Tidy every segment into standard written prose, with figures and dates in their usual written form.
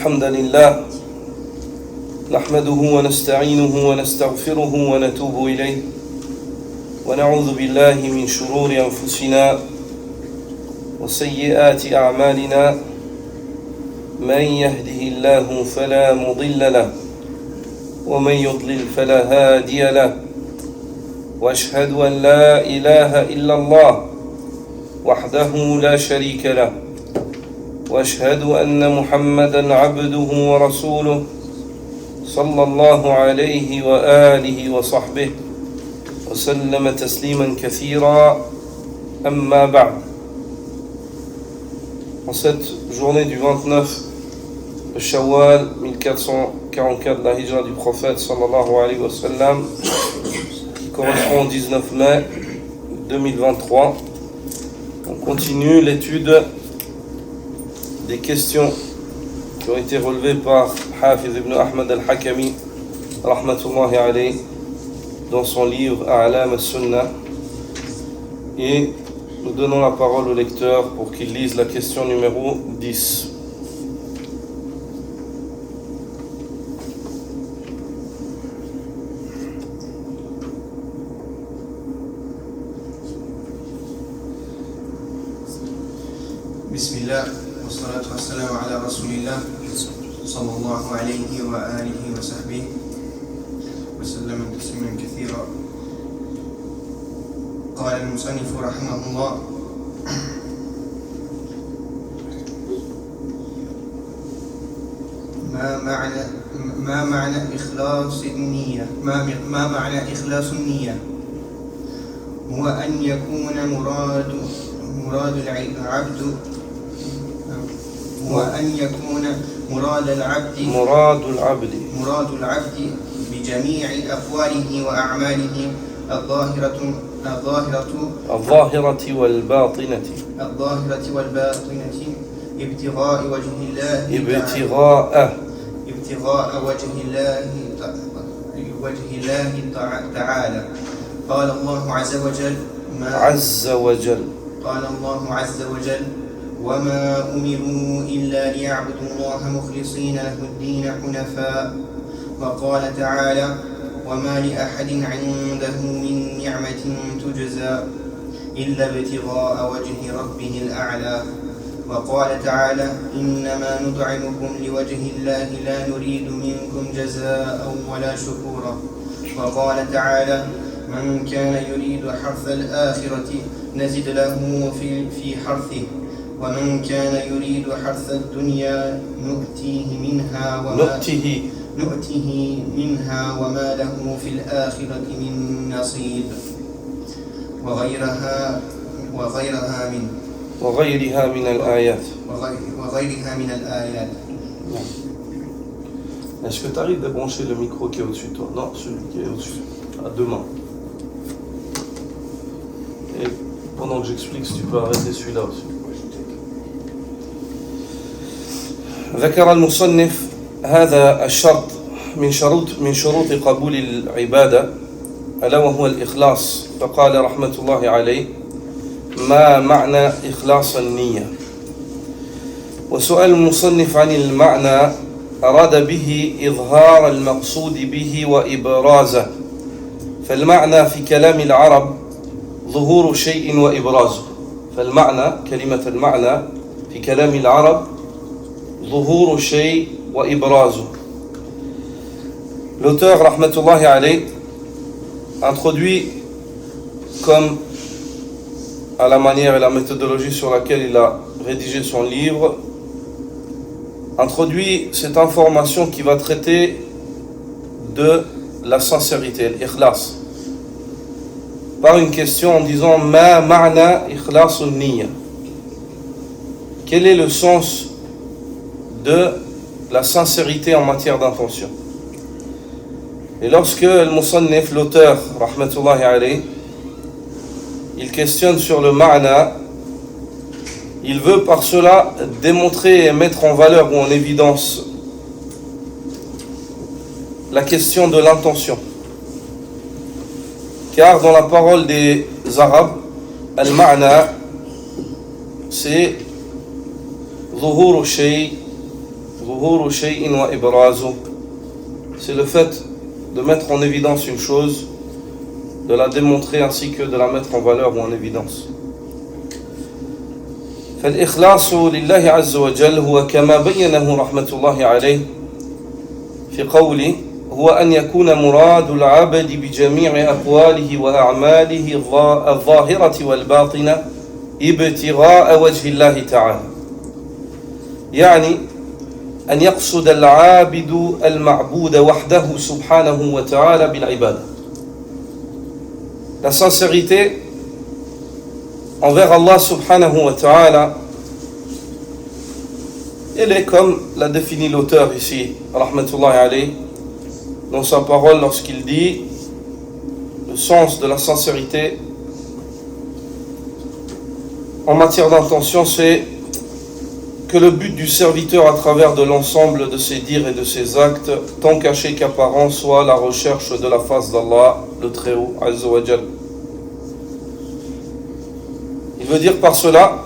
الحمد لله نحمده ونستعينه ونستغفره ونتوب إليه ونعوذ بالله من شرور أنفسنا وسيئات أعمالنا من يهده الله فلا مضل له ومن يضلل فلا هادي له وأشهد أن لا إله إلا الله وحده لا شريك له وأشهد أن محمدًا عبده ورسوله صلى الله عليه وآله وصحبه وسلم تسليما كثيرا أما بعد. En cette journée du 29 de Shawwal 1444 de la Hijra du prophète sallallahu alayhi wa sallam, qui correspond au 19 mai 2023, on continue l'étude des questions qui ont été relevées par Hafiz ibn Ahmad al-Hakami rahmatullahi alayhi dans son livre A'lam al-Sunnah, et nous donnons la parole au lecteur pour qu'il lise la question numéro 10. Bismillah, wa salatu wa salam ala rasulillah, sallallahu alayhi wa alihi wa sahbihi, wa sallam tasliman kathira. قال المصنف رحمه الله: ما معنى إخلاص النية؟ ما معنى إخلاص النية؟ هو أن يكون مراد العبد بجميع أقواله وأعماله الظاهرة والباطنة ابتغاء وجه الله تعالى. قال الله عز وجل: وما أمروا إلا ليعبدوا الله مخلصين له الدين حنفاء. وقال تعالى: وما لأحد عنده من نعمة تجزى إلا ابتغاء وجه ربه الأعلى. وقال تعالى: إنما نطعمكم لوجه الله لا نريد منكم جزاء ولا شكورا. وقال تعالى: من كان يريد حرث الآخرة نزد له في حرثه ومن كان يريد حرث الدنيا نؤته منها وما له في الآخرة من نصيب. وغيرها من الآيات. Est-ce que tu arrives de brancher le micro qui est au-dessus de toi? Non, celui qui est au-dessus, à deux mains. Et pendant que j'explique, si tu peux arrêter celui-là aussi. ذكر المصنف هذا الشرط من شروط قبول العبادة ألا وهو الإخلاص، فقال رحمة الله عليه: ما معنى إخلاص النية؟ وسؤال المصنف عن المعنى أراد به إظهار المقصود به وإبرازه، فالمعنى في كلام العرب ظهور شيء وإبرازه. فالمعنى، كلمة المعنى في كلام العرب ظهور شيء وإبرازه. L'auteur, rahmatullahi alayh, introduit, comme à la manière et la méthodologie sur laquelle il a rédigé son livre, introduit cette information qui va traiter de la sincérité, l'ikhlas, par une question en disant: Ma ma'na ikhlasun niyya? Quel est le sens de la sincérité en matière d'intention? Et lorsque al-Musannif, l'auteur, rahmatullahi alayh, il questionne sur le ma'na, il veut par cela démontrer et mettre en valeur ou en évidence la question de l'intention. Car dans la parole des Arabes, al-ma'na, c'est ظهور الشيء ظهور شيء وإبرازه. C'est le fait de mettre en évidence une chose, de la démontrer ainsi que de la mettre en valeur ou en évidence. فالإخلاص لله عز وجل هو كما بينه رحمة الله عليه في قوله هو أن يكون مراد العبد بجميع أقواله وأعماله الظاهرة والباطنة ابتغاء وجه الله تعالى، يعني أن يقصد العابد المعبود وحده سبحانه وتعالى بالعبادة. La sincérité envers Allah subhanahu wa ta'ala, elle est comme l'a défini l'auteur ici, rahmatullahi alayhi, dans sa parole lorsqu'il dit le sens de la sincérité en matière d'intention, c'est que le but du serviteur à travers de l'ensemble de ses dires et de ses actes, tant cachés qu'apparents, soit la recherche de la face d'Allah, le Très-Haut, Azza wa Jal. Il veut dire par cela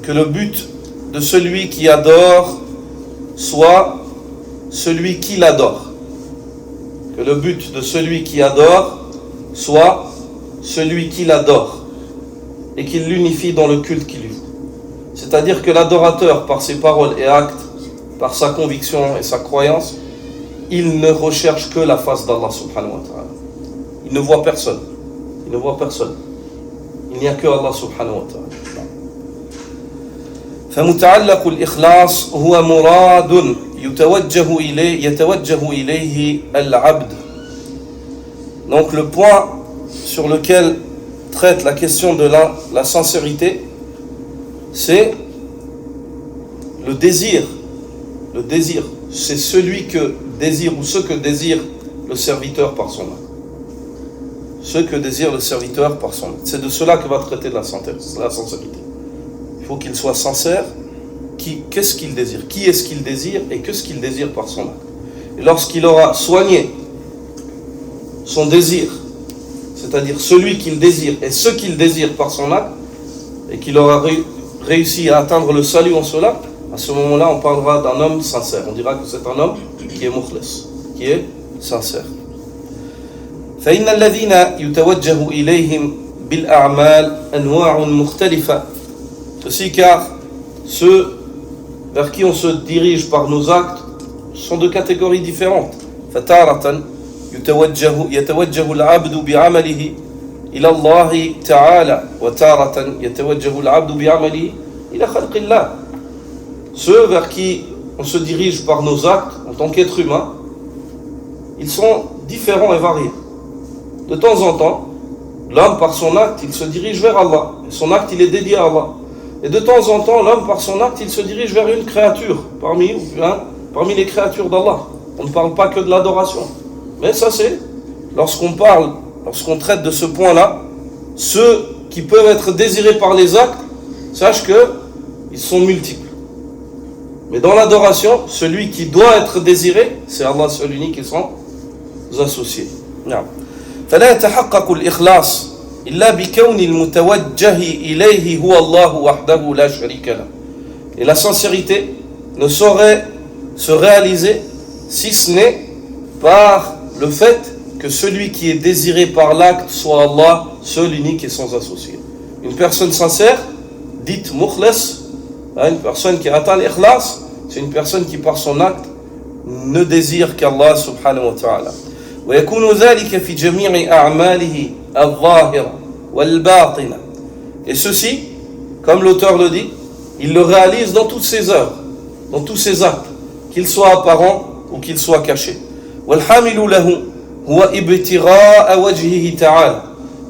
que le but de celui qui adore soit celui qui l'adore. Que le but de celui qui adore soit celui qui l'adore et qu'il l'unifie dans le culte qu'il lui voue. C'est-à-dire que l'adorateur, par ses paroles et actes, par sa conviction et sa croyance, il ne recherche que la face d'Allah subhanahu wa ta'ala. Il ne voit personne. Il ne voit personne. Il n'y a que Allah subhanahu wa ta'ala. فمتعلق الإخلاص هو مراد يتوجه إليه العبد. Donc le point sur lequel traite la question de la sincérité, c'est le désir. Le désir, c'est celui que désire ou ce que désire le serviteur par son acte. Ce que désire le serviteur par son acte. C'est de cela que va traiter la sincérité. Il faut qu'il soit sincère. Qu'est-ce qu'il désire? Qui est-ce qu'il désire et qu'est-ce qu'il désire par son acte? Et lorsqu'il aura soigné son désir, c'est-à-dire celui qu'il désire et ce qu'il désire par son acte, et qu'il aura réussi à atteindre le salut en cela, à ce moment-là on parlera d'un homme sincère. On dira que c'est un homme qui est mukhlas, qui est sincère. فإن الذين يتوجه إليهم بالأعمال أنواع مختلفة. Ceci car ceux vers qui on se dirige par nos actes sont de catégories différentes. فتارة يتوجه العبد بعمله إلى الله تعالى وتارة يتوجه العبد بعمله إلى خلق الله. Ceux vers qui on se dirige par nos actes en tant qu'être humain, ils sont différents et variés. De temps en temps, l'homme par son acte, il se dirige vers Allah. Et son acte, il est dédié à Allah. Et de temps en temps, l'homme par son acte, il se dirige vers une créature parmi les créatures d'Allah. On ne parle pas que de l'adoration. Mais ça c'est, lorsqu'on traite de ce point-là, ceux qui peuvent être désirés par les actes, sache qu'ils sont multiples. Mais dans l'adoration, celui qui doit être désiré, c'est Allah seul unique et sans associés. فلا يتحقق الإخلاص إلا بكون المتوجه إليه هو الله وحده لا شريك له. Et la sincérité ne saurait se réaliser si ce n'est par le fait que celui qui est désiré par l'acte soit Allah, seul, unique et sans associé. Une personne sincère, dite mukhlas, une personne qui atteint l'ikhlas, c'est une personne qui par son acte ne désire qu'Allah subhanahu wa ta'ala. ويكون ذلك في جميع أعماله الظاهرة والباطنة. Et ceci, comme l'auteur le dit, il le réalise dans toutes ses œuvres, dans tous ses actes, qu'ils soient apparents ou qu'ils soient cachés. والحامل له هو ابتغاء وجهه تعالى.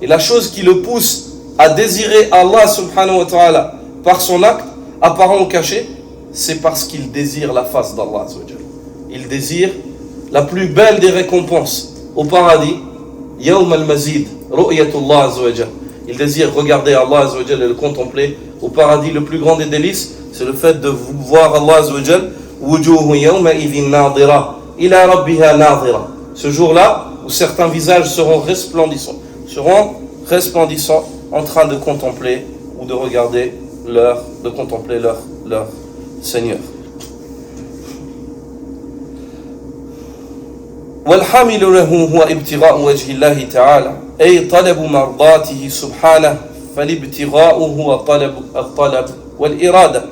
Et la chose qui le pousse à désirer Allah subhanahu wa ta'ala par son acte, apparent ou caché, c'est parce qu'il désire la face d'Allah. Il désire la plus belle des récompenses au paradis, Yawm al-Mazid, Ru'yatullah Azza wa Jal. Il désire regarder Allah Azza wa Jal et le contempler au paradis. Le plus grand des délices, c'est le fait de voir Allah Azza wa Jal. Wujuhu yawma idhin nadira ila rabbiha nadira. Ce jour-là, où certains visages seront resplendissants en train de contempler ou de regarder leur Seigneur. والحامل له هو ابتغاء وجه الله تعالى أي طلب مرضاته سبحانه فالابتغاء هو الطلب والإرادة.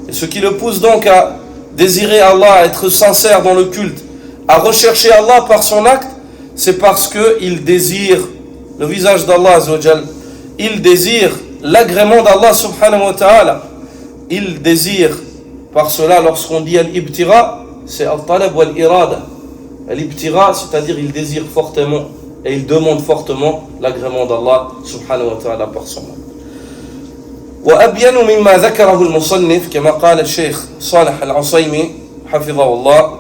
Et ce qui le pousse donc à désirer Allah, à être sincère dans le culte, à rechercher Allah par son acte, c'est parce qu'il désire le visage d'Allah Azzawajal, il désire l'agrément d'Allah subhanahu wa ta'ala, il désire par cela, lorsqu'on dit al-ibtira, c'est al-talab wal-irada. Al-ibtira, c'est-à-dire il désire fortement et il demande fortement l'agrément d'Allah subhanahu wa ta'ala par son nom. وأبين مما ذكره المصنف كما قال الشيخ صالح العصيمي حفظه الله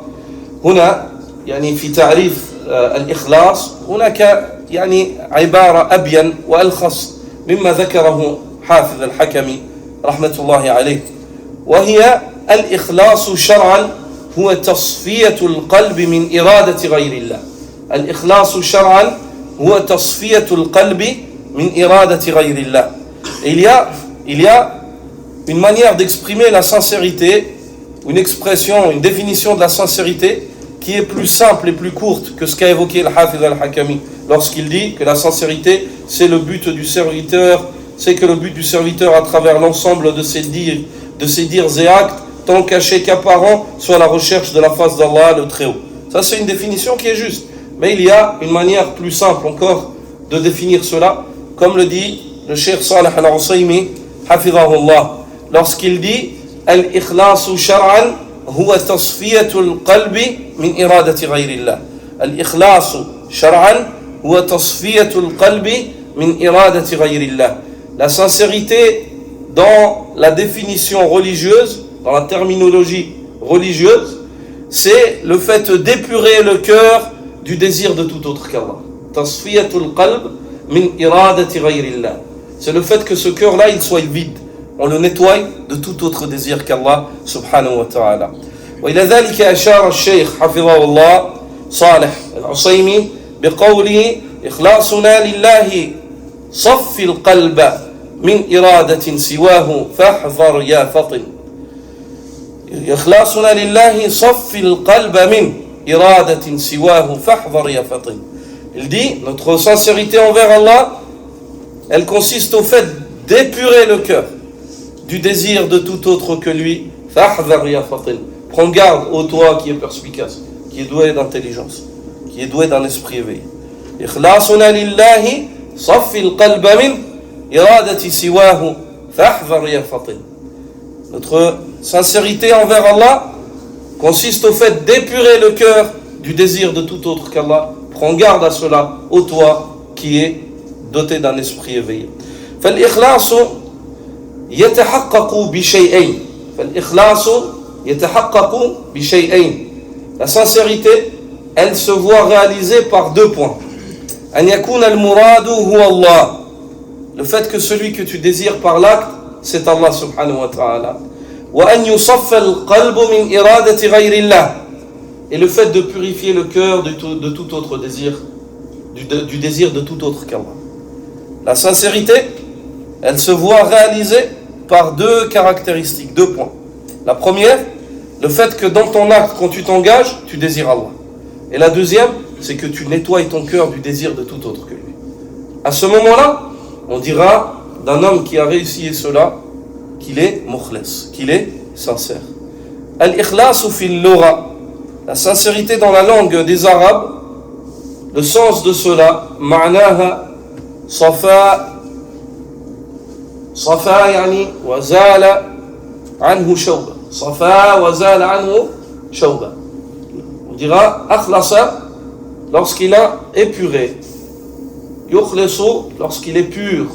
هنا يعني في تعريف الإخلاص هناك يعني عبارة أبين وألخص مما ذكره حافظ الحكمي رحمة الله عليه وهي الإخلاص شرعا هو تصفية القلب من إرادة غير الله. الإخلاص شرعا هو تصفية القلب من إرادة غير الله. Il y a une manière d'exprimer la sincérité, une expression, une définition de la sincérité qui est plus simple et plus courte que ce qu'a évoqué le Hafiz al-Hakami lorsqu'il dit que la sincérité c'est le but du serviteur, c'est que le but du serviteur à travers l'ensemble de ses dires et actes, tant cachés qu'apparents, soit la recherche de la face d'Allah le Très-Haut. Ça c'est une définition qui est juste, mais il y a une manière plus simple encore de définir cela, comme le dit le Cheikh Salih al-Usaymi Hafidhahullah, lorsqu'il dit al-ikhlasu shar'an huwa tasfiyatul qalbi min iradati ghayrillah. Al-ikhlasu shar'an huwa tasfiyatul qalbi min iradati ghayrillah. La sincérité dans la définition religieuse, dans la terminologie religieuse, c'est le fait d'épurer le cœur du désir de tout autre qu'Allah. Tasfiyatul qalb min iradati ghayrillah. C'est le fait que ce cœur-là, il soit vide. On le nettoie de tout autre désir qu'Allah subhanahu wa ta'ala. وإلى ذلك أشار الشيخ حفظه الله صالح العصيمي بقوله إخلاصنا لله صف القلب من إرادة سواه فاحذر يا فطن. إخلاصنا لله صف القلب من إرادة سواه فاحذر يا فطن. Il dit, notre sincérité envers Allah, elle consiste au fait d'épurer le cœur du désir de tout autre que lui. Fahdhar ya fatin. Prends garde, ô toi qui est perspicace, qui est doué d'intelligence, qui est doué d'un esprit éveillé. Ikhlasuna lillahi saffi al-qalba min iradati siwahu fahdhar ya fatin. Notre sincérité envers Allah consiste au fait d'épurer le cœur du désir de tout autre qu'Allah. Prends garde à cela, ô toi qui est doté d'un esprit éveillé. فالإخلاص يتحقق بشيئين. فالإخلاص يتحقق بشيئين. La sincérité, elle se voit réalisée par deux points. أن يكون المراد هو الله. Le fait que celui que tu désires par l'acte, c'est Allah subhanahu wa ta'ala. وأن يصف القلب من إرادة غير الله. Et le fait de purifier le cœur de tout autre désir, du désir de tout autre qu'Allah. La sincérité, elle se voit réalisée par deux caractéristiques, deux points. La première, le fait que dans ton acte, quand tu t'engages, tu désires Allah. Et la deuxième, c'est que tu nettoies ton cœur du désir de tout autre que lui. À ce moment-là, on dira d'un homme qui a réussi cela qu'il est mukhlas, qu'il est sincère. Al-ikhlasu fil lugha. La sincérité dans la langue des Arabes, le sens de cela, ma'naha صفاء يعني وزال عنه شوبة. صفاء وزال عنه شوبة. On dira akhlasa lorsqu'il a épuré. Yukhlisu lorsqu'il est pur.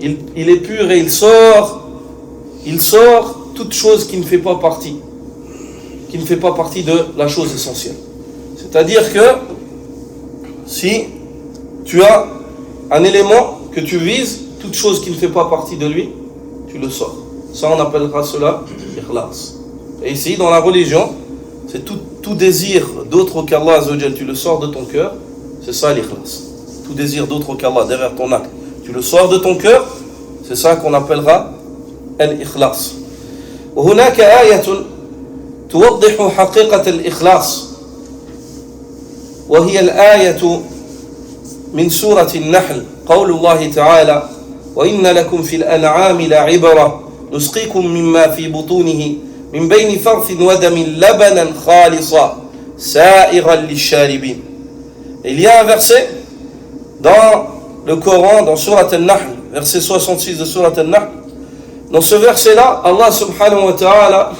Il est pur et il sort toute chose qui ne fait pas partie de la chose essentielle. C'est-à-dire que si tu as un élément que tu vises, toute chose qui ne fait pas partie de lui, tu le sors. Ça, on appellera cela ikhlas. Et ici, dans la religion, c'est tout désir d'autre qu'Allah Azzawajal, tu le sors de ton cœur, c'est ça l'ikhlas. Tout désir d'autre qu'Allah derrière ton acte, tu le sors de ton cœur, c'est ça qu'on appellera al-ikhlas. وهناك آية توضح حقيقة الإخلاص وهي الآية من سورة النحل قول الله تعالى وإن لكم في الأنعام لعبرة نسقيكم مما في بطونه من بين فرث ودم لبنا خالصا سائغا للشاربين. Il y a un verset dans le Coran, dans Surat Al-Nahl, verset 66 de Surat Al-Nahl. Dans ce verset-là, Allah subhanahu wa ta'ala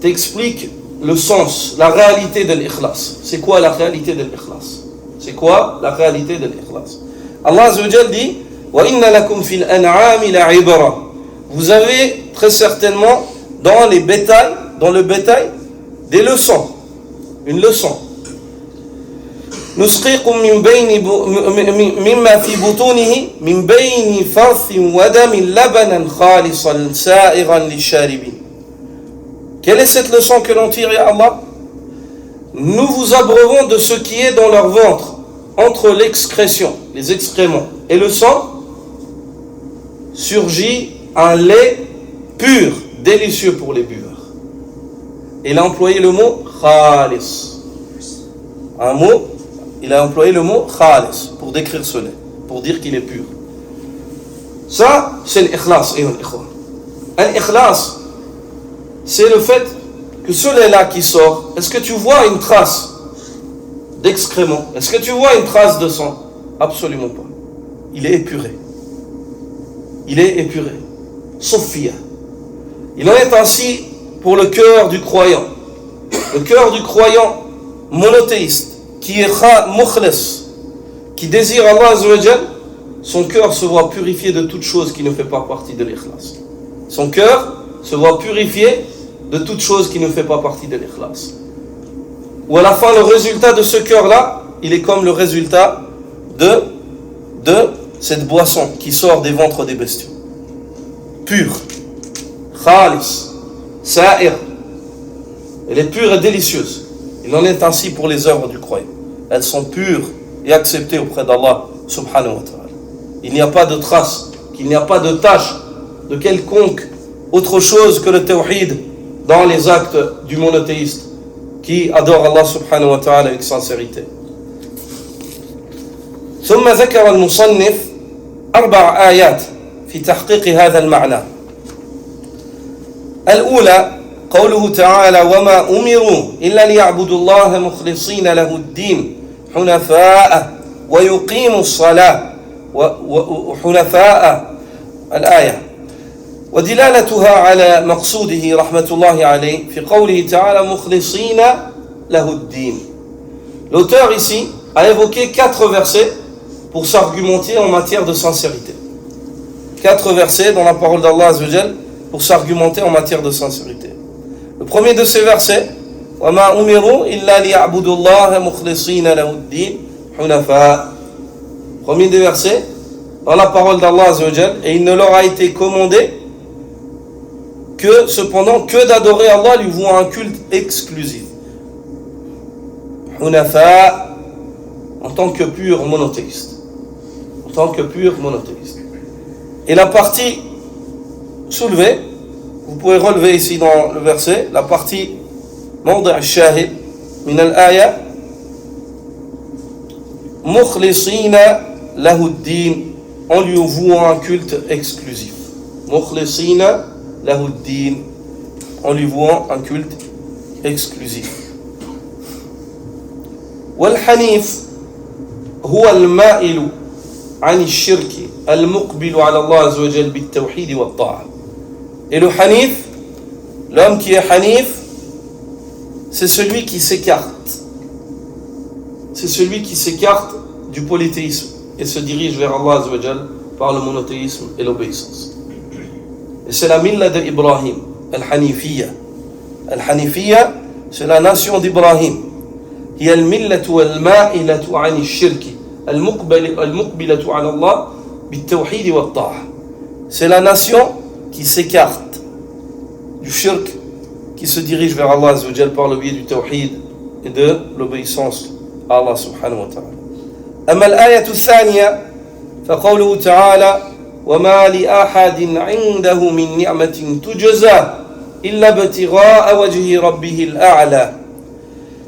t'explique le sens, la réalité de l'ikhlas. C'est quoi la réalité de l'ikhlas? C'est quoi la réalité de l'ikhlas? Allah azza wa jalla dit wa inna lakum fil an'ami la'ibra. Vous avez très certainement dans le bétail des leçons, une leçon. نسقيكم مما في بطونه من بين فرث ودم لبنا خالصا سائغا للشاربين. Quelle est cette leçon que l'on tire, ya Allah? Nous vous abreuvons de ce qui est dans leur ventre, entre l'excrétion, les excréments, et le sang, surgit un lait pur, délicieux pour les buveurs. Il a employé le mot khalis. Un mot, il a employé le mot khalis pour décrire ce lait, pour dire qu'il est pur. Ça, c'est l'ikhlas. L'ikhlas, c'est le fait que ce lait-là qui sort, est-ce que tu vois une trace d'excrément? Est-ce que tu vois une trace de sang? Absolument pas. Il est épuré. Il est épuré. Sophia. Il en est ainsi pour le cœur du croyant. Le cœur du croyant monothéiste, qui est mukhlis, qui désire Allah Azza wa Jal, son cœur se voit purifié de toute chose qui ne fait pas partie de l'ikhlas. Son cœur se voit purifié de toute chose qui ne fait pas partie de l'ikhlas. Ou à la fin, le résultat de ce cœur-là, il est comme le résultat de cette boisson qui sort des ventres des bestiaux. Pure, khalis, sa'ir. Elle est pure et délicieuse. Il en est ainsi pour les œuvres du croyant. Elles sont pures et acceptées auprès d'Allah subhanahu wa ta'ala. Il n'y a pas de trace, qu'il n'y a pas de tache de quelconque autre chose que le tawhid dans les actes du monothéiste qui adore Allah subhanahu wa ta'ala avec sincérité. ثم ذكر المصنف 4 آيات في تحقيق هذا المعنى. الأولى قوله تعالى وما أمروا إلا ليعبدوا الله مخلصين له الدين حنفاء ويقيموا الصلاة وحنفاء الآية ودلالتها على مقصوده رحمة الله عليه في قوله تعالى مخلصين له الدين. L'auteur ici a évoqué 4 versets pour s'argumenter en matière de sincérité. 4 versets dans la parole d'Allah Azza wa Jal pour s'argumenter en matière de sincérité. Le premier de ces versets, وَمَا أُمِرُوا إِلَّا لِيَعْبُدُوا اللَّهَ مُخْلِصِينَ لَهُ الدِّينَ حُنَفَاءَ. Premier des versets, dans la parole d'Allah Azza wa Jal, et il ne leur a été commandé que, cependant, que d'adorer Allah lui vouant un culte exclusif. Hunafa, en tant que pur monothéiste. En tant que pur monothéiste. Et la partie soulevée, vous pouvez relever ici dans le verset, la partie موضع الشاهد من الآية مخلصين له الدين, en lui vouant un culte exclusif. مخلصين له الدين, en lui vouant un culte exclusif. والحنيف هو المائل عن الشرك المقبل على الله عز وجل بالتوحيد والطاعة. Et le hanif, l'homme qui est hanif, c'est celui qui s'écarte. C'est celui qui s'écarte du polythéisme et se dirige vers Allah Azza wa Jal par le monothéisme et l'obéissance. Et c'est la milla d'Ibrahim, al-Hanifiyya. Al-Hanifiyya, c'est la nation d'Ibrahim. هي الملة والمائلة عن الشرك المقبلة على الله بالتوحيد والطاعة. C'est la nation qui s'écarte du shirk, qui se dirige vers Allah Azza wa Jal par le biais du tawhid et de l'obéissance à Allah subhanahu wa ta'ala. أما الآية الثانية فقوله تعالى وما لأحد عنده من نعمة تجزى إلا ابتغاء وجه ربه الأعلى.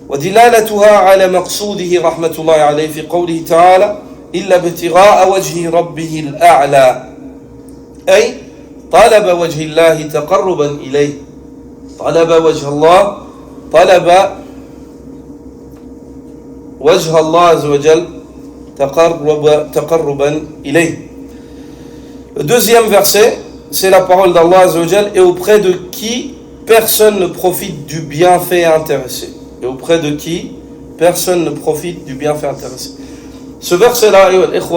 ودلالتها على مقصوده رحمة الله عليه في قوله تعالى إلا ابتغاء وجه ربه الأعلى أي طلب وجه الله تقربا إليه طلب وجه الله طلب وجه الله عز وجل تقربا إليه. Le deuxième verset, c'est la parole d'Allah Azza wa Jal, et auprès de qui personne ne profite du bienfait intéressé. Et auprès de qui personne ne profite du bienfait intéressé. Ce verset-là,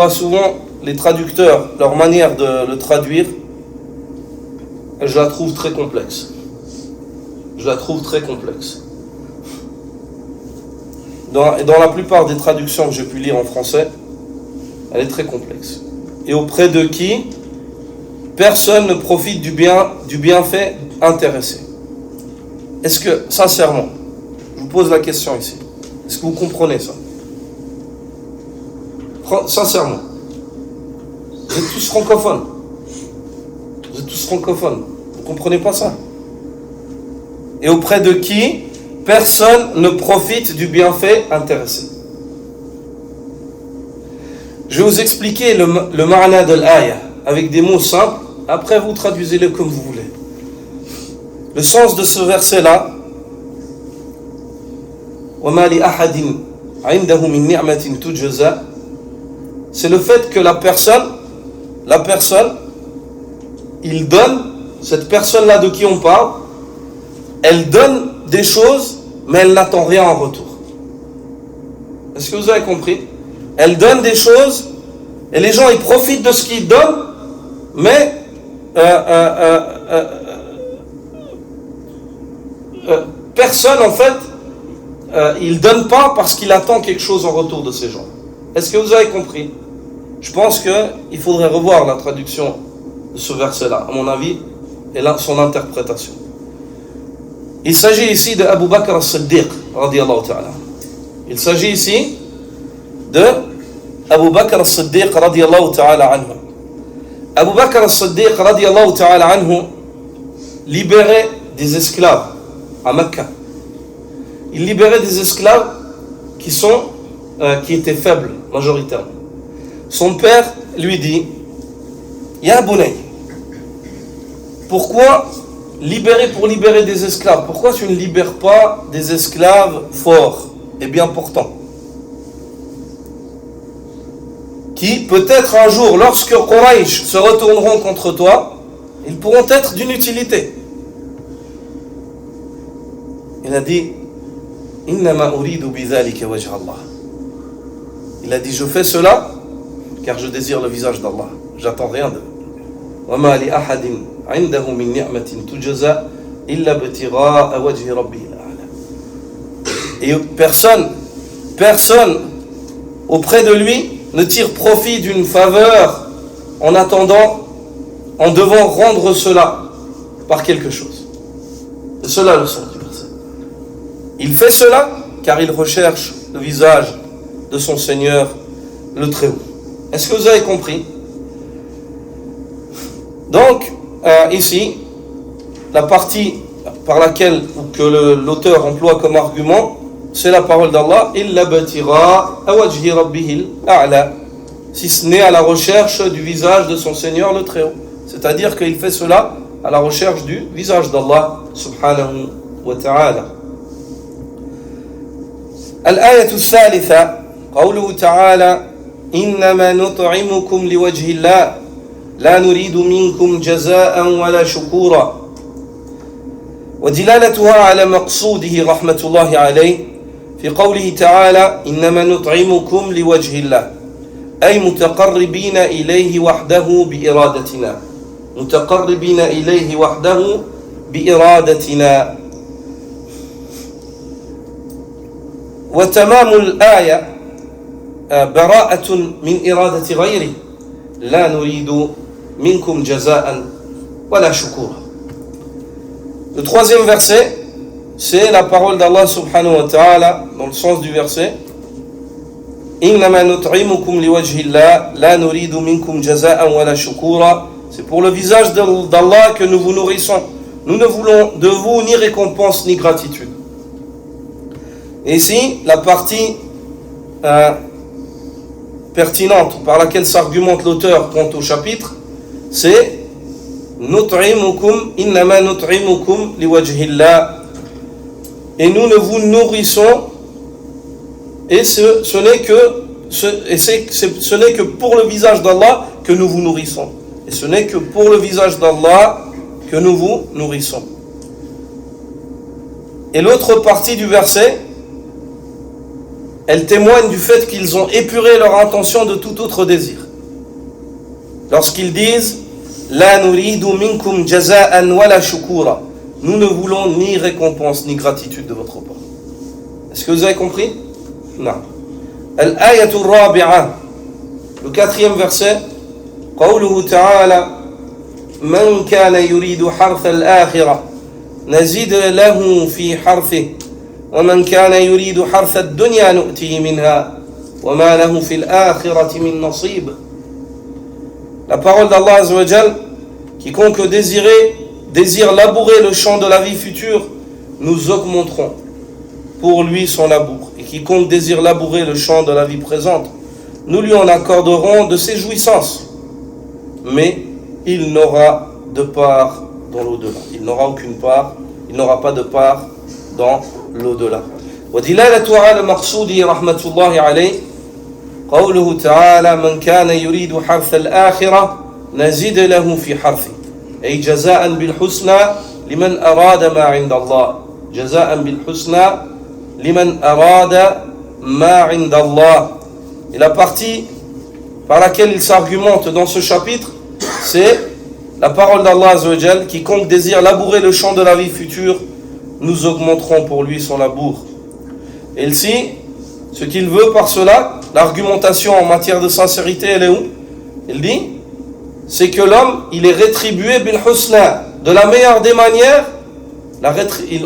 souvent les traducteurs, leur manière de le traduire, je la trouve très complexe. Dans la plupart des traductions que j'ai pu lire en français, elle est très complexe. Et auprès de qui personne ne profite du bienfait intéressé. Est-ce que, sincèrement, je vous pose la question ici, est-ce que vous comprenez ça? Sincèrement, vous êtes tous francophones. Vous comprenez pas ça? Et auprès de qui personne ne profite du bienfait intéressé. Je vais vous expliquer le ma'na de l'aya avec des mots simples. Après, vous traduisez-le comme vous voulez. Le sens de ce verset-là, وَمَا لِأَحَدٍ عِنْدَهُ مِنْ نِعْمَةٍ تُجْزَى, c'est le fait que la personne, il donne, cette personne-là de qui on parle, elle donne des choses, mais elle n'attend rien en retour. Est-ce que vous avez compris? Elle donne des choses, et les gens ils profitent de ce qu'ils donnent, mais personne en fait, il donne pas parce qu'il attend quelque chose en retour de ces gens. Est-ce que vous avez compris? Je pense qu'il faudrait revoir la traduction de ce verset-là, à mon avis, et son interprétation. Il s'agit ici de Abu Bakr as-Siddiq, radiyallahu ta'ala. Il s'agit ici de Abu Bakr as-Siddiq, radiyallahu ta'ala anhu. Abu Bakr as-Siddiq, radiyallahu ta'ala anhu, libérait des esclaves à Mecca. Il libérait des esclaves qui étaient faibles, majoritairement. Son père lui dit, Ya Bunay, pourquoi libérer pour libérer des esclaves? Pourquoi tu ne libères pas des esclaves forts et bien portants, qui peut-être un jour, lorsque Quraysh se retourneront contre toi, ils pourront être d'une utilité? Il a dit, Innama uridu bidhalika wajha Allah. Il a dit, je fais cela car je désire le visage d'Allah. J'attends rien de وَمَا لِأَحَدٍ عِنْدَهُ مِنْ نِعْمَةٍ تُجْزَى إِلَّا ابْتِغَاءَ وَجْهِ رَبِّهِ الْأَعْلَى. Et personne auprès de lui ne tire profit d'une faveur en devant rendre cela par quelque chose. C'est cela le sens du verset. Il fait cela car il recherche le visage de son Seigneur, le Très-Haut. Est-ce que vous avez compris? Donc, ici, la partie par laquelle que l'auteur emploie comme argument, c'est la parole d'Allah, illa batira awajhi rabbihil a'la, si ce n'est à la recherche du visage de son Seigneur le Très-Haut. C'est-à-dire qu'il fait cela à la recherche du visage d'Allah subhanahu wa ta'ala. Al-ayatu thalitha, qawluhu ta'ala, innama nut'imukum liwajhi Allah, لا نريد منكم جزاء ولا شكورا. ودلالتها على مقصوده رحمة الله عليه في قوله تعالى إنما نطعمكم لوجه الله أي متقربين إليه وحده بإرادتنا. متقربين إليه وحده بإرادتنا. وتمام الآية براءة من إرادة غيره لا نريد minkum jaza'an wala shukura. Le troisième verset, c'est la parole d'Allah subhanahu wa ta'ala, dans le sens du verset, innama nut'imukum liwajhillah la nuridu minkum jaza'an wala shukura. C'est pour le visage d'Allah que nous vous nourrissons. Nous ne voulons de vous ni récompense ni gratitude. Et ici, la partie pertinente par laquelle s'argumente l'auteur quant au chapitre, c'est Nut'imukum innama nut'imukum liwajhillah. Et nous ne vous nourrissons, et ce n'est que pour le visage d'Allah que nous vous nourrissons. Et ce n'est que pour le visage d'Allah que nous vous nourrissons. Et l'autre partie du verset, elle témoigne du fait qu'ils ont épuré leur intention de tout autre désir. Lorsqu'ils disent La nuridu minkum jaza'an wala shukura. Nous ne voulons ni récompense ni gratitude de votre part. Est-ce que vous avez compris? Non. Al-ayatul rabi'a, le 4e verset, قوله تعالى من كان يريد حرث الآخرة نزيد له في حرثه ومن كان يريد حرث الدنيا نؤتيه منها وما له في الآخرة من نصيب. La parole d'Allah Azza wa Jal, quiconque désire labourer le champ de la vie future, nous augmenterons pour lui son labour. Et quiconque désire labourer le champ de la vie présente, nous lui en accorderons de ses jouissances. Mais il n'aura de part dans l'au-delà. Il n'aura aucune part, il n'aura pas de part dans l'au-delà. ودلالة على المقصود رحمة الله عليه قوله تعالى من كان يريد حرث الآخرة نزيد له في حرثه أي جزاء بالحسنى لمن أراد ما عند الله جزاء بالحسنى لمن أراد ما عند الله. Et la partie par laquelle il s'argumente dans ce chapitre, c'est la parole d'Allah Azza wa Jal, quiconque désire labourer le champ de la vie future, nous augmenterons pour lui son labour. Et ici, ce qu'il veut par cela, l'argumentation en matière de sincérité, elle est où? Il dit, c'est que l'homme, il est rétribué bil husna, de la meilleure des manières.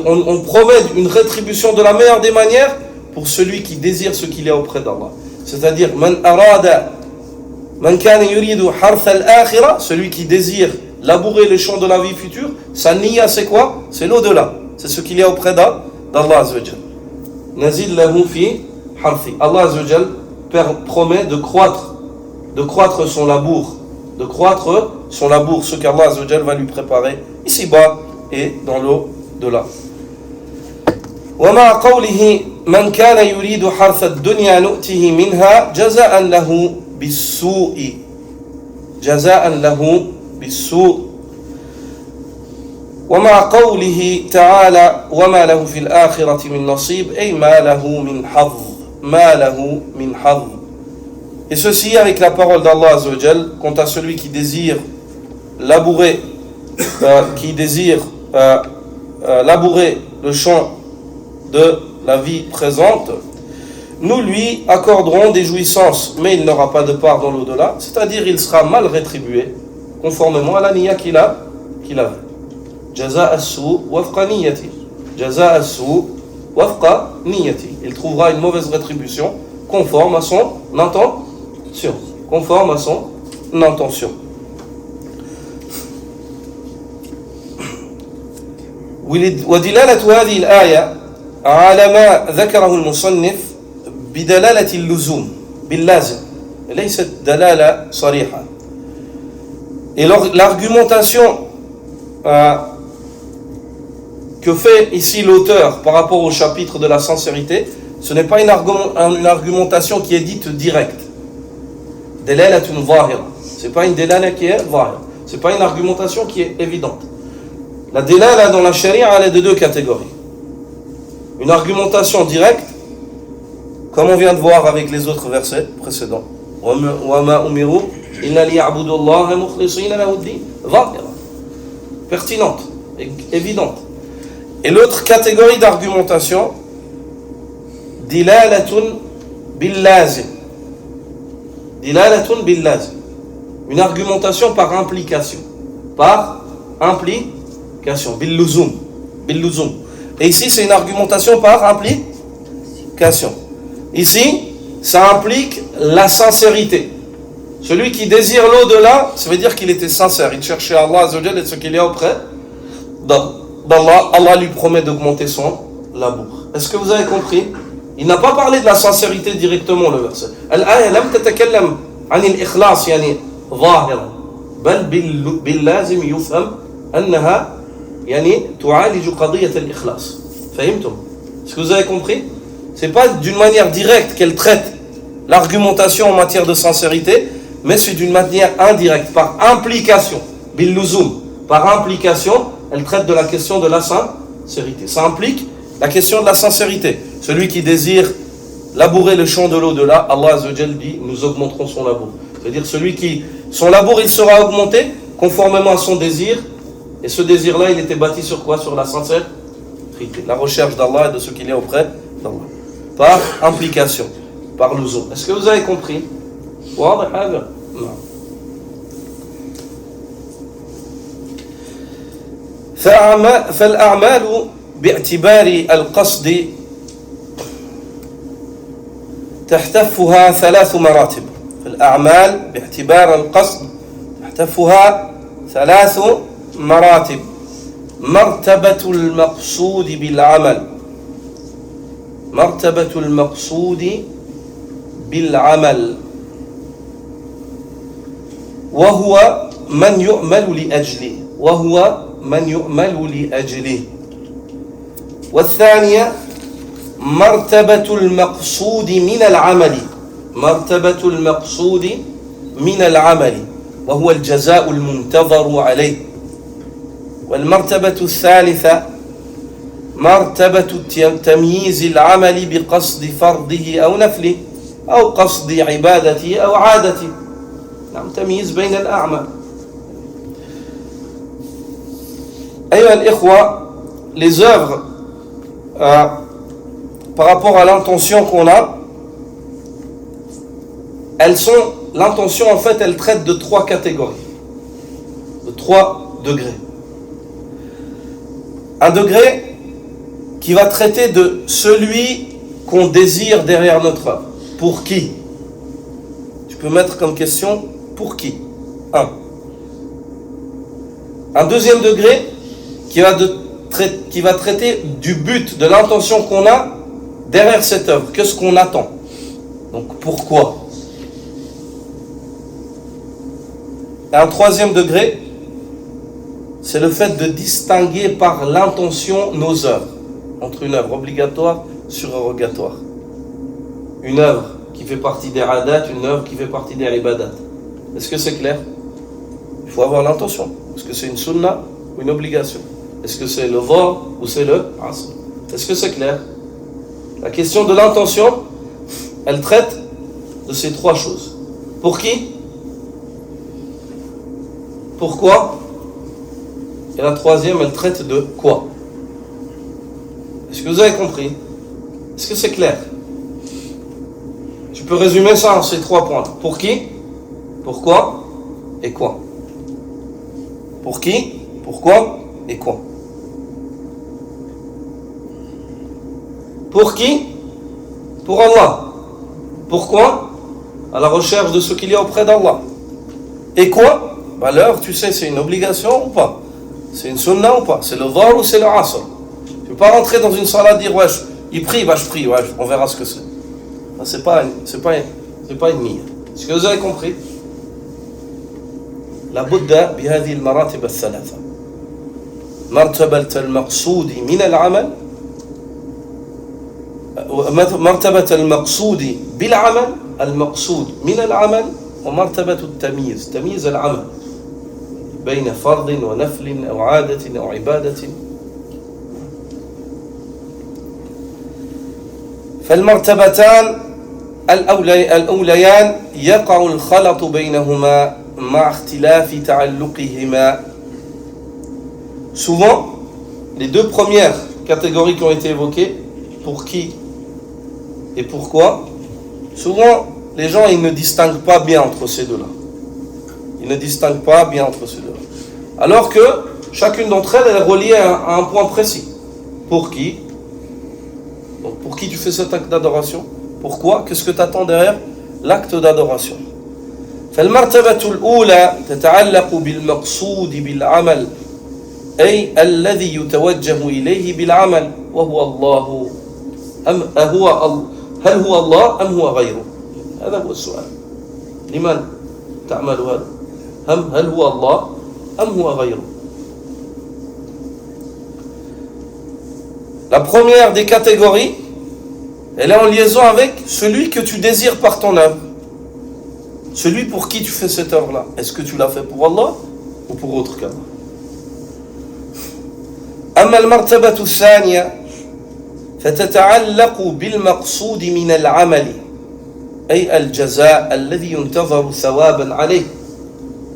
On promet une rétribution de la meilleure des manières pour celui qui désire ce qu'il y a auprès d'Allah. C'est-à-dire, man kana yuridu harth al-akhirah, celui qui désire labourer les champs de la vie future, sa niya c'est quoi? C'est l'au-delà. C'est ce qu'il y a auprès d'Allah Azza wa Jal. Nazid lahu fi harthi. Allah Azza wa Jal promet de croître son labour, ce qu'Allah Azza wa Jal va lui préparer ici-bas et dans l'au-delà. ومع قوله من كان يريد حرث الدنيا نؤته منها جزاء له بالسوء ومع قوله تعالى وما له في الآخرة من نصيب أي ما له من حظ. Et ceci avec la parole d'Allah Azza wa Jal quant à celui qui désire labourer le champ de la vie présente, nous lui accorderons des jouissances, mais il n'aura pas de part dans l'au-delà, c'est-à-dire il sera mal rétribué, conformément à la niya qu'il avait. Jaza as-su wafqa niyati. Jaza as-su wafqa niyati. Il trouvera une mauvaise rétribution conforme à son intention. ودلالة هذه الآية على ما ذكره المصنف بدلالة اللزوم باللازم ليست دلالة صريحة. Et l'argumentation que fait ici l'auteur par rapport au chapitre de la sincérité, ce n'est pas une argumentation qui est dite directe. Dalalatun zahira. C'est pas une dalala qui est zahira. C'est pas une argumentation qui est évidente. La dalala dans la charia, elle est de deux catégories. Une argumentation directe, comme on vient de voir avec les autres versets précédents. وَمَا أُمِرُوا إِلَّا لِيَعْبُدُوا اللَّهَ مُخْلِصِينَ لَهُ الدِّينَ. ظاهرة, pertinente, évidente. Et l'autre catégorie d'argumentation, dilalatun billazim. Dilalatun billazim. Une argumentation par implication. Billuzum. Et ici, c'est une argumentation par implication. Ici, ça implique la sincérité. Celui qui désire l'au-delà, ça veut dire qu'il était sincère. Il cherchait Allah Azza wa Jal et ce qu'il y a auprès d'Allah. Allah lui promet d'augmenter son labour. Est-ce que vous avez compris Il n'a pas parlé de la sincérité directement, le verset. Al-aya lam tatakallam an al-ikhlas, yani ظاهرا بل باللازم يفهم أنها يعني تعالج قضية الإخلاص. فهمتم? Est-ce que vous avez compris? C'est pas d'une manière directe qu'elle traite l'argumentation en matière de sincérité, mais c'est d'une manière indirecte, par implication. Bil-luzum, par implication, elle traite de la question de la sincérité. Ça implique la question de la sincérité. Celui qui désire labourer le champ de l'au-delà, Allah Azza wa Jal dit, nous augmenterons son labour. C'est-à-dire celui qui, son labour, il sera augmenté conformément à son désir. Et ce désir-là, il était bâti sur quoi? Sur la sincérité, la recherche d'Allah et de ce qu'il est auprès d'Allah. Par implication, par l'ouzon. Est-ce que vous avez compris? واضح هذا؟ نعم. فالأعمال باعتبار القصد تحتفها ثلاث مراتب. الأعمال باعتبار القصد تحتفها ثلاث مراتب. مرتبة المقصود بالعمل، مرتبة المقصود بالعمل، وهو من يؤمل لأجله، وهو من يؤمل لأجله. والثانية مرتبة المقصود من العمل، مرتبة المقصود من العمل، وهو الجزاء المنتظر عليه. والمرتبة الثالثة مرتبة تمييز العمل بقصد فرضه أو نفله أو قصد عبادته أو عادته. نعم، تمييز بين الأعمال. أيها الإخوة, les œuvres par rapport à l'intention qu'on a, l'intention en fait elle traite de trois catégories, de trois degrés. Un degré qui va traiter de celui qu'on désire derrière notre œuvre. Pour qui? Tu peux mettre comme question pour qui? Un deuxième degré qui va traiter du but, de l'intention qu'on a derrière cette œuvre. Qu'est-ce qu'on attend? Donc pourquoi? Et un troisième degré, c'est le fait de distinguer par l'intention nos œuvres, entre une œuvre obligatoire, surérogatoire. Une œuvre qui fait partie des adat, une œuvre qui fait partie des ibadat. Est-ce que c'est clair? Il faut avoir l'intention. Est-ce que c'est une sunna ou une obligation? Est-ce que c'est le dhuhr ou c'est le asr? Est-ce que c'est clair? La question de l'intention, elle traite de ces trois choses. Pour qui? Pourquoi? Et la troisième, elle traite de quoi? Est-ce que vous avez compris? Est-ce que c'est clair? Tu peux résumer ça en ces trois points. Pour qui? Pourquoi? Et quoi? Pour qui? Pourquoi? Et quoi? Pour qui? Pour Allah. Pourquoi? À la recherche de ce qu'il y a auprès d'Allah. Et quoi? L'œuvre, tu sais, c'est une obligation ou pas? C'est une sunna ou pas? C'est le dhuhr ou c'est le asr? Tu ne peux pas rentrer dans une salle et dire ouais, il prie, je prie, ouais, on verra ce que c'est. C'est pas une niyyah. Est-ce que vous avez compris? La Bouddha بهذه المراتب الثلاثة. مرتبة المقصود من العمل، مرتبة المقصود بالعمل، المقصود من العمل، ومرتبة التمييز، تمييز العمل بين فرض ونفل أو عادة أو عبادة. فالمرتبتان الأوليان يقع الخلط بينهما مع اختلاف تعلقهما. Souvent, les deux premières catégories qui ont été évoquées, pour qui et pourquoi, souvent les gens ils ne distinguent pas bien entre ces deux-là. Ils ne distinguent pas bien entre ces deux-là. Alors que chacune d'entre elles est reliée à un point précis. Pour qui? Donc pour qui tu fais cet acte d'adoration? Pourquoi? Qu'est-ce que tu attends derrière l'acte d'adoration? فالمرتبة الأولى تتعلق بالمقصود بالعمل، أي الذي يتوجه إليه بالعمل وهو الله هل هو الله أم هو غيره؟ هذا هو السؤال. لمن تعمل هذا؟ هل هو الله أم هو غيره؟ La première des catégories, elle est en liaison avec celui que tu désires par ton œuvre. Celui pour qui tu fais cette œuvre-là. Est-ce que tu l'as fait pour Allah ou pour autre qu'Allah? أما المرتبة الثانية فتتعلق بالمقصود من العمل أي الجزاء الذي ينتظر ثوابا عليه.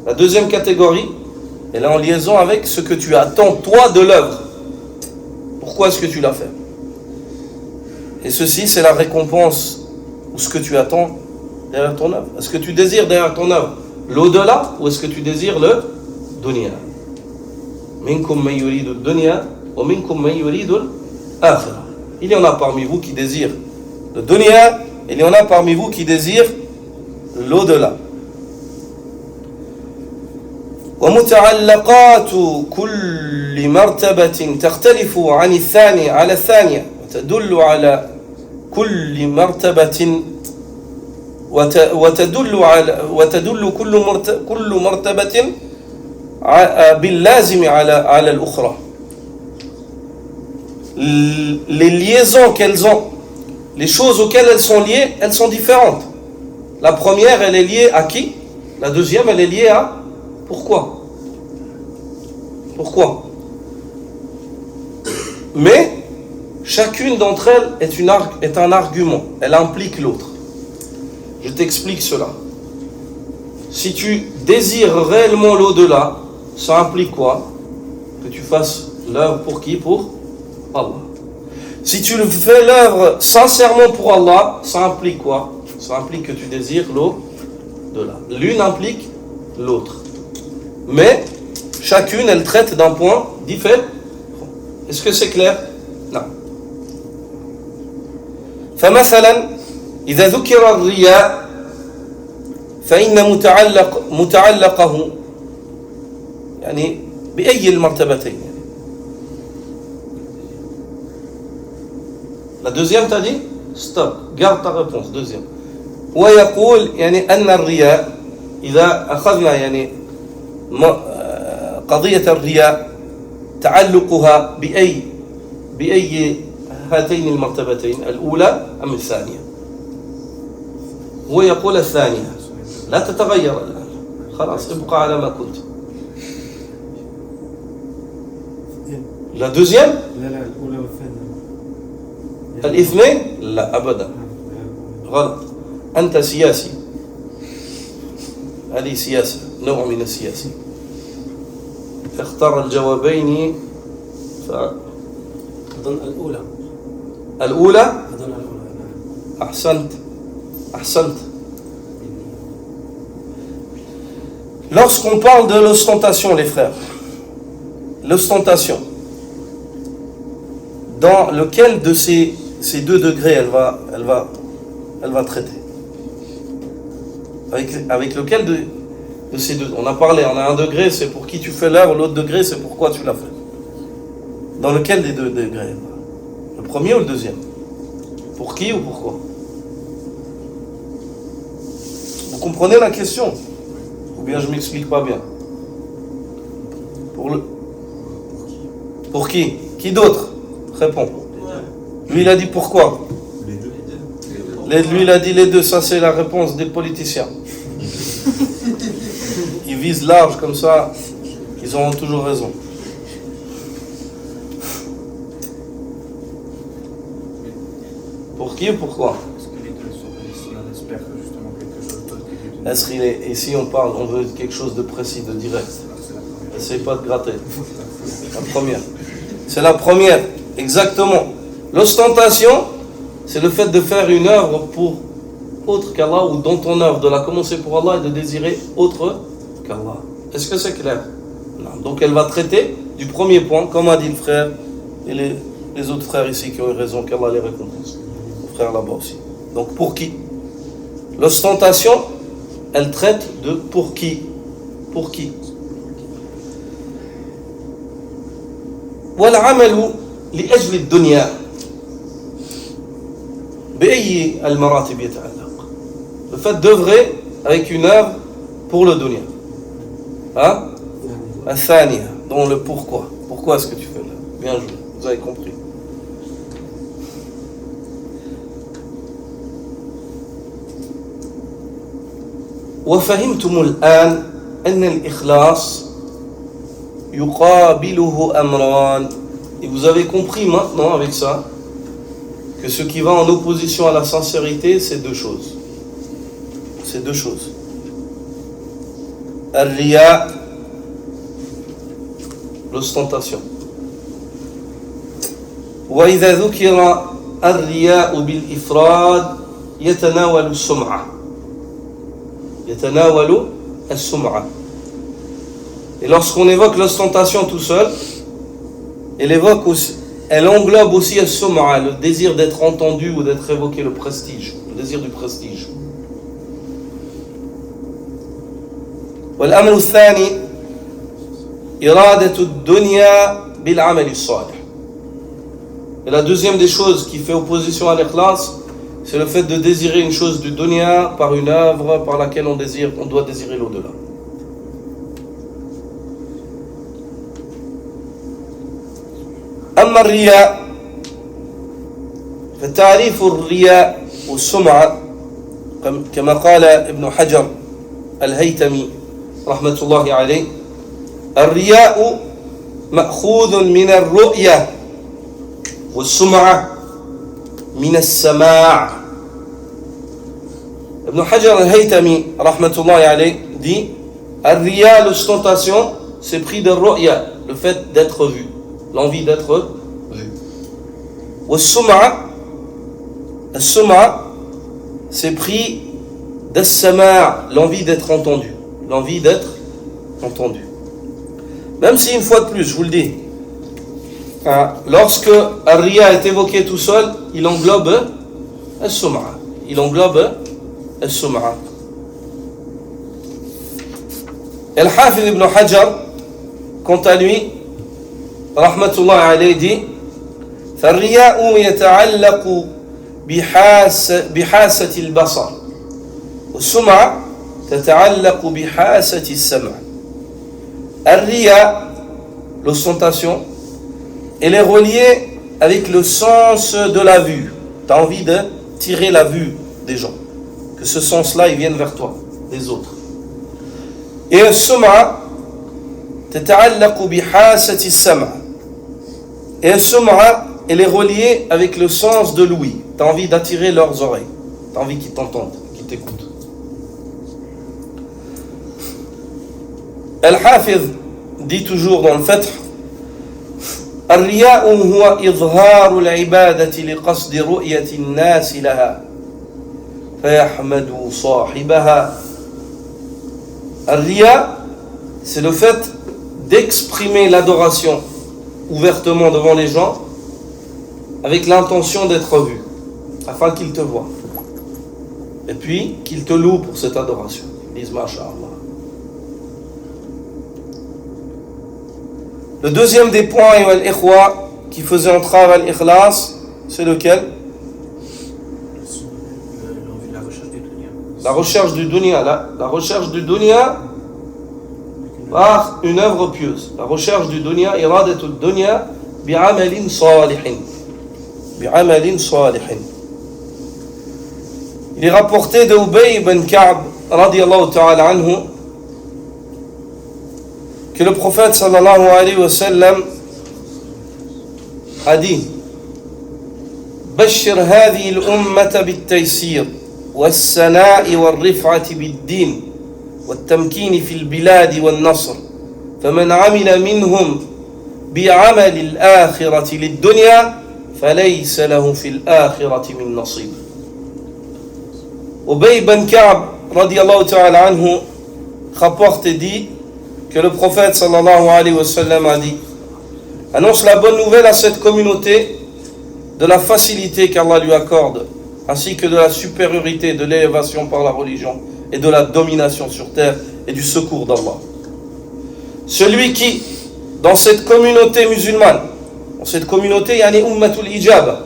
La deuxième catégorie, elle est en liaison avec ce que tu attends toi de l'œuvre. Pourquoi est-ce que tu l'as fait? Et ceci, c'est la récompense ou ce que tu attends derrière ton œuvre. Est-ce que tu désires derrière ton œuvre l'au-delà ou est-ce que tu désires le dunya? Minkum man yuridu dunya wa minkum man yuridu al-akhirah. Il y en a parmi vous qui désirent le dunya, il y en a parmi vous qui désirent l'au-delà. ومتعلقات كل مرتبة تختلف عن الثانية على الثانية وتدل على كل مرتبة وتدل كل مرتبة باللازم على الأخرى. Les liaisons qu'elles ont, les choses auxquelles elles sont liées, elles sont différentes. La première, elle est liée à qui? La deuxième, elle est liée à pourquoi? Pourquoi? Mais chacune d'entre elles est un argument. Elle implique l'autre. Je t'explique cela. Si tu désires réellement l'au-delà, ça implique quoi? Que tu fasses l'œuvre pour qui? Pour Allah. Si tu fais l'œuvre sincèrement pour Allah, ça implique quoi? Ça implique que tu désires l'au-delà. L'une implique l'autre. Mais chacune, elle traite d'un point différent. Est-ce que c'est clair? Non. فمثلا إذا ذكر الرياء فإن متعلقه يعني بأي المرتبتين. La deuxième t'as dit? Stop, garde ta réponse. Deuxième. ويقول يعني أن الرياء إذا أخذنا يعني قضية الرياء تعلقها بأي هاتين المرتبتين الأولى أم الثانية؟ هو يقول الثانية لا تتغير الآن خلاص ابقى على ما كنت. La deuxième؟ لا الأولى والثانية. الاثنين؟ لا أبدا غلط. أنت سياسي. هذه سياسة نوع من السياسة. اختار الجوابين أظن الأولى. الأولى؟ أظن الأولى نعم. أحسنت. Lorsqu'on parle de l'ostentation, les frères, l'ostentation, dans lequel de ces deux degrés elle va traiter? Avec lequel de ces deux? On a parlé, on a un degré, c'est pour qui tu fais l'œuvre, l'autre degré, c'est pourquoi tu l'as fait. Dans lequel des deux degrés? Le premier ou le deuxième? Pour qui ou pourquoi? Vous comprenez la question? Ou bien je m'explique pas bien? Pour qui? Qui d'autre? Réponds. Lui il a dit pourquoi? Lui il a dit les deux, ça c'est la réponse des politiciens. Ils visent large comme ça, ils auront toujours raison. Pour qui ou pourquoi? Est-ce que les deux sont ici? On espère que justement quelque chose d'autre que les deux. Ici on veut quelque chose de précis, de direct. Essaye pas de gratter. La première. C'est la première, exactement. L'ostentation, c'est le fait de faire une œuvre pour autre qu'Allah ou dans ton œuvre, de la commencer pour Allah et de désirer autre qu'Allah. Est-ce que c'est clair? Non. Donc elle va traiter du premier point, comme a dit le frère et les autres frères ici qui ont eu raison, qu'Allah les récompense. Le frère là-bas aussi. Donc pour qui? L'ostentation, elle traite de pour qui? Pour qui? والعمل لأجل الدنيا بأي المراتب يتعلق. Le fait d'œuvrer avec une œuvre pour le dunya. Hein? الثانية, dont le pourquoi. Pourquoi est-ce que tu fais là? Bien joué, vous avez compris. وفهمتم الآن أن الإخلاص يقابله أمران. Et vous avez compris maintenant avec ça que ce qui va en opposition à la sincérité, c'est deux choses. C'est deux choses. Al-riya, l'ostentation. وإذا ذكر الرياء بالإفراد يتناول السمعة. يتناول السمعة. Et lorsqu'on évoque l'ostentation tout seul, elle englobe aussi al-sum'a, le désir d'être entendu ou d'être évoqué, le prestige, le désir du prestige. والأمر الثاني إرادة الدنيا بالعمل الصالح. Et la deuxième des choses qui fait opposition à l'ikhlas, c'est le fait de désirer une chose du dunya par une œuvre par laquelle on doit désirer l'au-delà. أما الرياء فتعريف الرياء والسمعة كما قال ابن حجر الهيتمي رحمة الله عليه الرياء مأخوذ من الرؤية والسمعة من السماع. Ibn Hajar al-Haytami رحمة الله عليه dit الرياء, l'ostentation, c'est pris de ru'ya, le fait d'être vu, l'envie d'être vu. والسمعة, c'est pris d'as-sama', l'envie d'être entendu, l'envie d'être entendu. Même si une fois de plus, je vous le dis, lorsque Ar-Riya est évoqué tout seul, il englobe as-sum'a. Il englobe as-sum'a. Al-Hafiz ibn Hajar, quant à lui, rahmatullah alayhi, dit فالرياء يتعلق بحاسة البصر والسمعة تتعلق بحاسة السمع. الرياء, l'ostentation, elle est reliée avec le sens de la vue. Tu as envie de tirer la vue des gens, que ce sens-là il vienne vers toi, des autres. Et le sum'a تتعلق بحاسة السمع. Et le sum'a, elle est reliée avec le sens de l'ouïe. Tu as envie d'attirer leurs oreilles. Tu as envie qu'ils t'entendent, qu'ils t'écoutent. Al-Hafiz dit toujours dans le Fath الرياء هو إظهار العبادة لقصد رؤية الناس لها فيحمد صاحبها. الرياء, c'est le fait d'exprimer l'adoration ouvertement devant les gens avec l'intention d'être vu, afin qu'ils te voient. Et puis, qu'ils te louent pour cette adoration. Ils disent Masha'Allah. Le deuxième des points, qui faisait entrave à l'ikhlas, c'est lequel? La recherche du dunya. La recherche du dunya par une œuvre pieuse. La recherche du dunya, iradatu dunya, bi'amalin salihin. Bi'amalin salihin. Il est rapporté de Ubay ibn Ka'b, radiyallahu ta'ala anhu, que le prophète sallallahu alayhi wa sallam a dit بشر هذه الأمة بالتيسير والسناء والرفعة بالدين والتمكين في البلاد والنصر فمن عمل منهم بعمل الآخرة للدنيا فليس له في الآخرة من نصيب. Ubay ibn Ka'b radiyallahu ta'ala anhu rapporte et dit que le prophète sallallahu alayhi wa sallam a dit annonce la bonne nouvelle à cette communauté de la facilité qu'Allah lui accorde ainsi que de la supériorité de l'élévation par la religion et de la domination sur terre et du secours d'Allah. Celui qui dans cette communauté musulmane, dans cette communauté yani ummatul ijaba,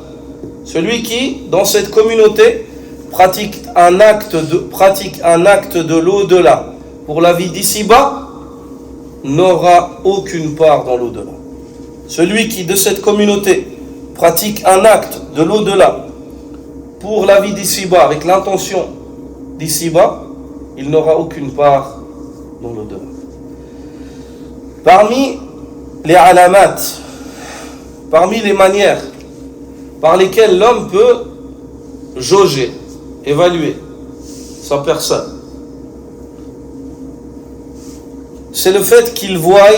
Celui qui, dans cette communauté, pratique un acte de l'au-delà pour la vie d'ici-bas, n'aura aucune part dans l'au-delà. Celui qui, de cette communauté, pratique un acte de l'au-delà pour la vie d'ici-bas, avec l'intention d'ici-bas, il n'aura aucune part dans l'au-delà. Parmi les alamat, parmi les manières par lesquelles l'homme peut jauger, évaluer sa personne, c'est le fait qu'il voie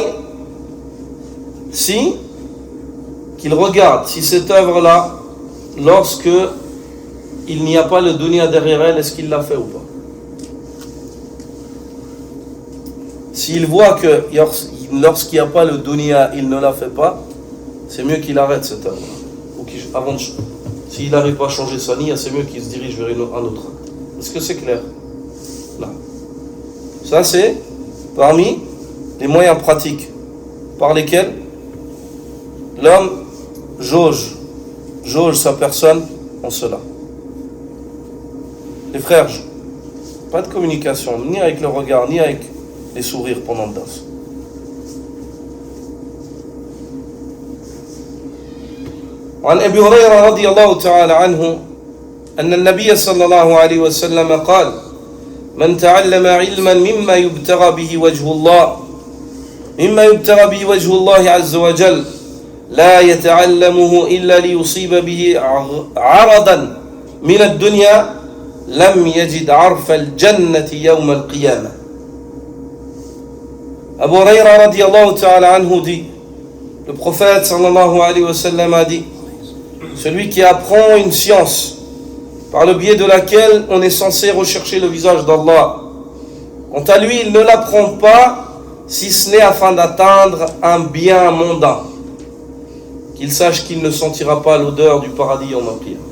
qu'il regarde si cette œuvre-là, lorsque il n'y a pas le dunya derrière elle, est-ce qu'il l'a fait ou pas? S'il voit que lorsqu'il n'y a pas le dunya, il ne la fait pas, c'est mieux qu'il arrête cette œuvre. S'il n'arrive pas à changer sa niya, c'est mieux qu'il se dirige vers un autre. Est-ce que c'est clair? Non. Ça, c'est parmi les moyens pratiques par lesquels l'homme jauge sa personne en cela. Les frères, pas de communication, ni avec le regard, ni avec les sourires pendant le danse. عن أبي هريرة رضي الله تعالى عنه أن النبي صلى الله عليه وسلم قال: من تعلم علما مما يبتغى به وجه الله عز وجل لا يتعلمه إلا ليصيب به عرضا من الدنيا لم يجد عرف الجنة يوم القيامة. Abu Huraira radiallahu ta'ala anhu dit, le prophète sallallahu alayhi wa sallam a dit: celui qui apprend une science par le biais de laquelle on est censé rechercher le visage d'Allah, quant à lui, il ne l'apprend pas si ce n'est afin d'atteindre un bien mondain, qu'il sache qu'il ne sentira pas l'odeur du paradis Yawm al-Qiyamah.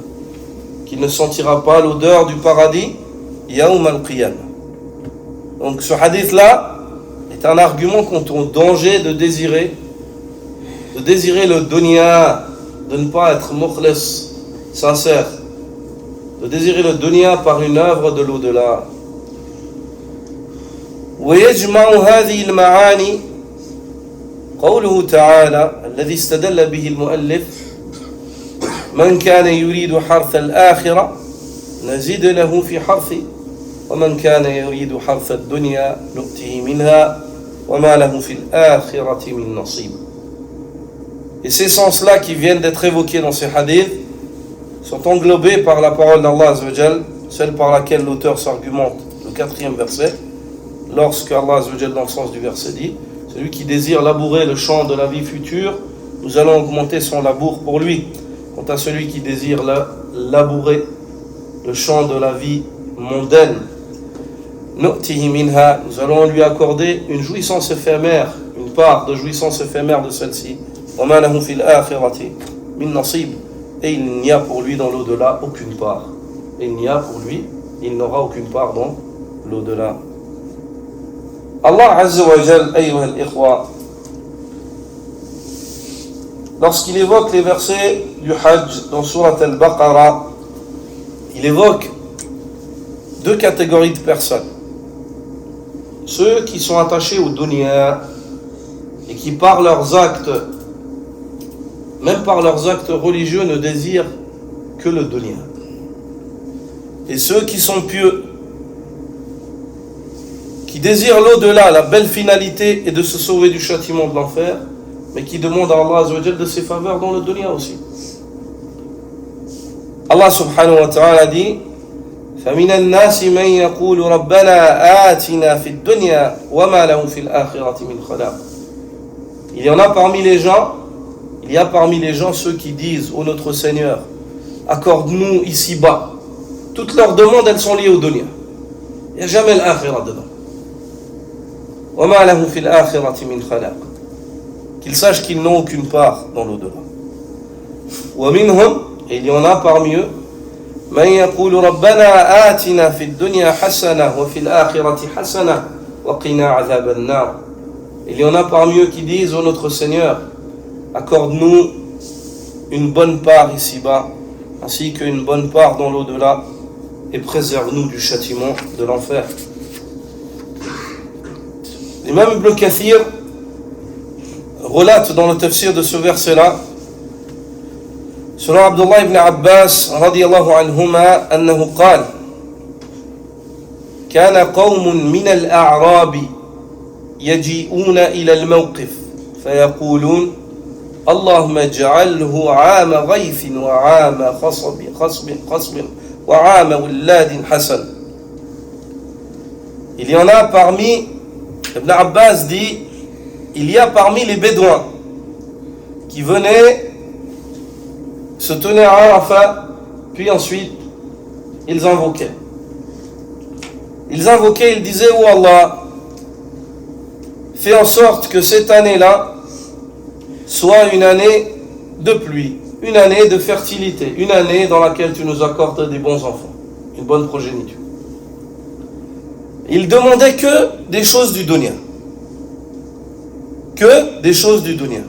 Qu'il ne sentira pas l'odeur du paradis Yawm al-Qiyamah. Donc ce hadith-là est un argument contre le danger de désirer le dunya, de ne pas être mukhlis, sincère, de désirer le dunya par une œuvre de l'au-delà. ويجمع هذه المعاني قوله تعالى الذي استدل به المؤلف: من كان يريد حرث الآخرة نزد له في حرثه ومن كان يريد حرث الدنيا نؤته منها وما له في الآخرة من نصيب. Et ces sens-là qui viennent d'être évoqués dans ces hadiths sont englobés par la parole d'Allah Azza wa Jal, celle par laquelle l'auteur s'argumente, le 4e verset, lorsque Allah Azza wa Jal, dans le sens du verset, dit: celui qui désire labourer le champ de la vie future, nous allons augmenter son labour pour lui. Quant à celui qui désire labourer le champ de la vie mondaine, nu'tihi minha, nous allons lui accorder une jouissance éphémère, une part de jouissance éphémère de celle-ci. Wa ma lahu fil akhirati min nasib, et il n'y a pour lui dans l'au-delà aucune part. Il n'aura aucune part dans l'au-delà. Allah Azza wa Jal, ayyuha al-ikhwa, lorsqu'il évoque les versets du Hajj dans Surat al-Baqarah, il évoque deux catégories de personnes. Ceux qui sont attachés au dunya et qui par leurs actes, même par leurs actes religieux, ne désirent que le dunya. Et ceux qui sont pieux, qui désirent l'au-delà, la belle finalité est de se sauver du châtiment de l'enfer, mais qui demandent à Allah Azza wa Jal de ses faveurs dans le dunya aussi. Allah subhanahu wa ta'ala dit: فَمِنَ النَّاسِ مَنْ يَقُولُ رَبَّنَا آتِنَا فِي الدُّنْيَا وَمَا لَهُ فِي الْآخِرَةِ مِنْ خَلَاقٍ. Il y a parmi les gens ceux qui disent: ô notre Seigneur, accorde-nous ici-bas. Toutes leurs demandes, elles sont liées au dunya. Il n'y a jamais l'akhirah dedans. وَمَا لَهُ فِي الْآخِرَةِ مِنْ خَلَاقٍ. Qu'ils sachent qu'ils n'ont aucune part dans l'au-delà. وَمِنْهُمْ, et il y en a parmi eux, مَنْ يَقُولُ رَبَّنَا آتِنَا فِي الدُّنْيا حَسَنَةً وَفِي الْآخِرَةِ حَسَنَةً وَقِنَا عَذَابَ النَّارِ. Il y en a parmi eux qui disent: ô notre Seigneur, accorde-nous une bonne part ici-bas ainsi qu'une bonne part dans l'au-delà, et préserve-nous du châtiment de l'enfer. L'imam Ibn Kathir relate dans le tafsir de ce verset-là, selon Abdullah ibn Abbas radiyallahu anhuma, annahu qala كان قوم من الأعراب يجيئون إلى الموقف فيقولون اللهم اجعله عام غيث وعام خصب وعام ولاد حسن. Il y en a parmi, Ibn Abbas dit, il y a parmi les Bédouins qui venaient se tenir à Arafat, puis ensuite ils invoquaient. Ils disaient, oh Allah, fais en sorte que cette année-là soit une année de pluie, une année de fertilité, une année dans laquelle tu nous accordes des bons enfants, une bonne progéniture. Ils demandaient que des choses du dunya. Que des choses du dunya.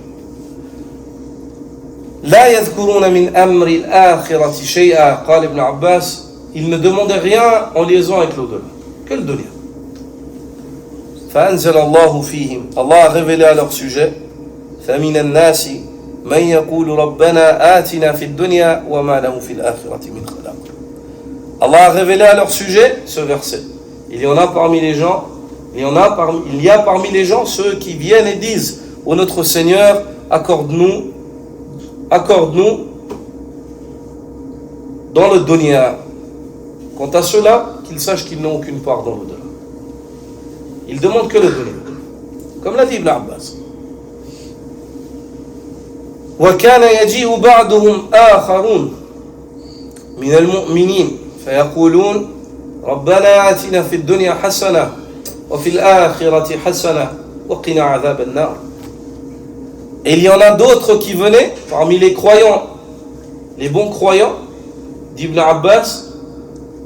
La yadhkuruna min amri al-akhirati shay'a, qala Ibn Abbas, ils ne demandaient rien en liaison avec l'au-delà. Que le dunya. فأنزل الله فيهم, Allah a révélé à leur sujet, فمن الناس من يقول ربنا آتنا في الدنيا وما له في الآخرة من خلاق. Allah a révélé à leur sujet ce verset. Il y a parmi les gens ceux qui viennent et disent, ô notre Seigneur, accorde-nous dans le dunya. Quant à ceux-là, qu'ils sachent qu'ils n'ont aucune part dans l'au-delà. Ils demandent que le dunya. Comme l'a dit Ibn Abbas. وكان يجيء بعضهم آخرون من المؤمنين فيقولون ربنا آتنا في الدنيا حسنة وفي الآخرة حسنة وقنا عذاب النار. Et il y en a d'autres qui venaient parmi les croyants, les bons croyants d'Ibn Abbas,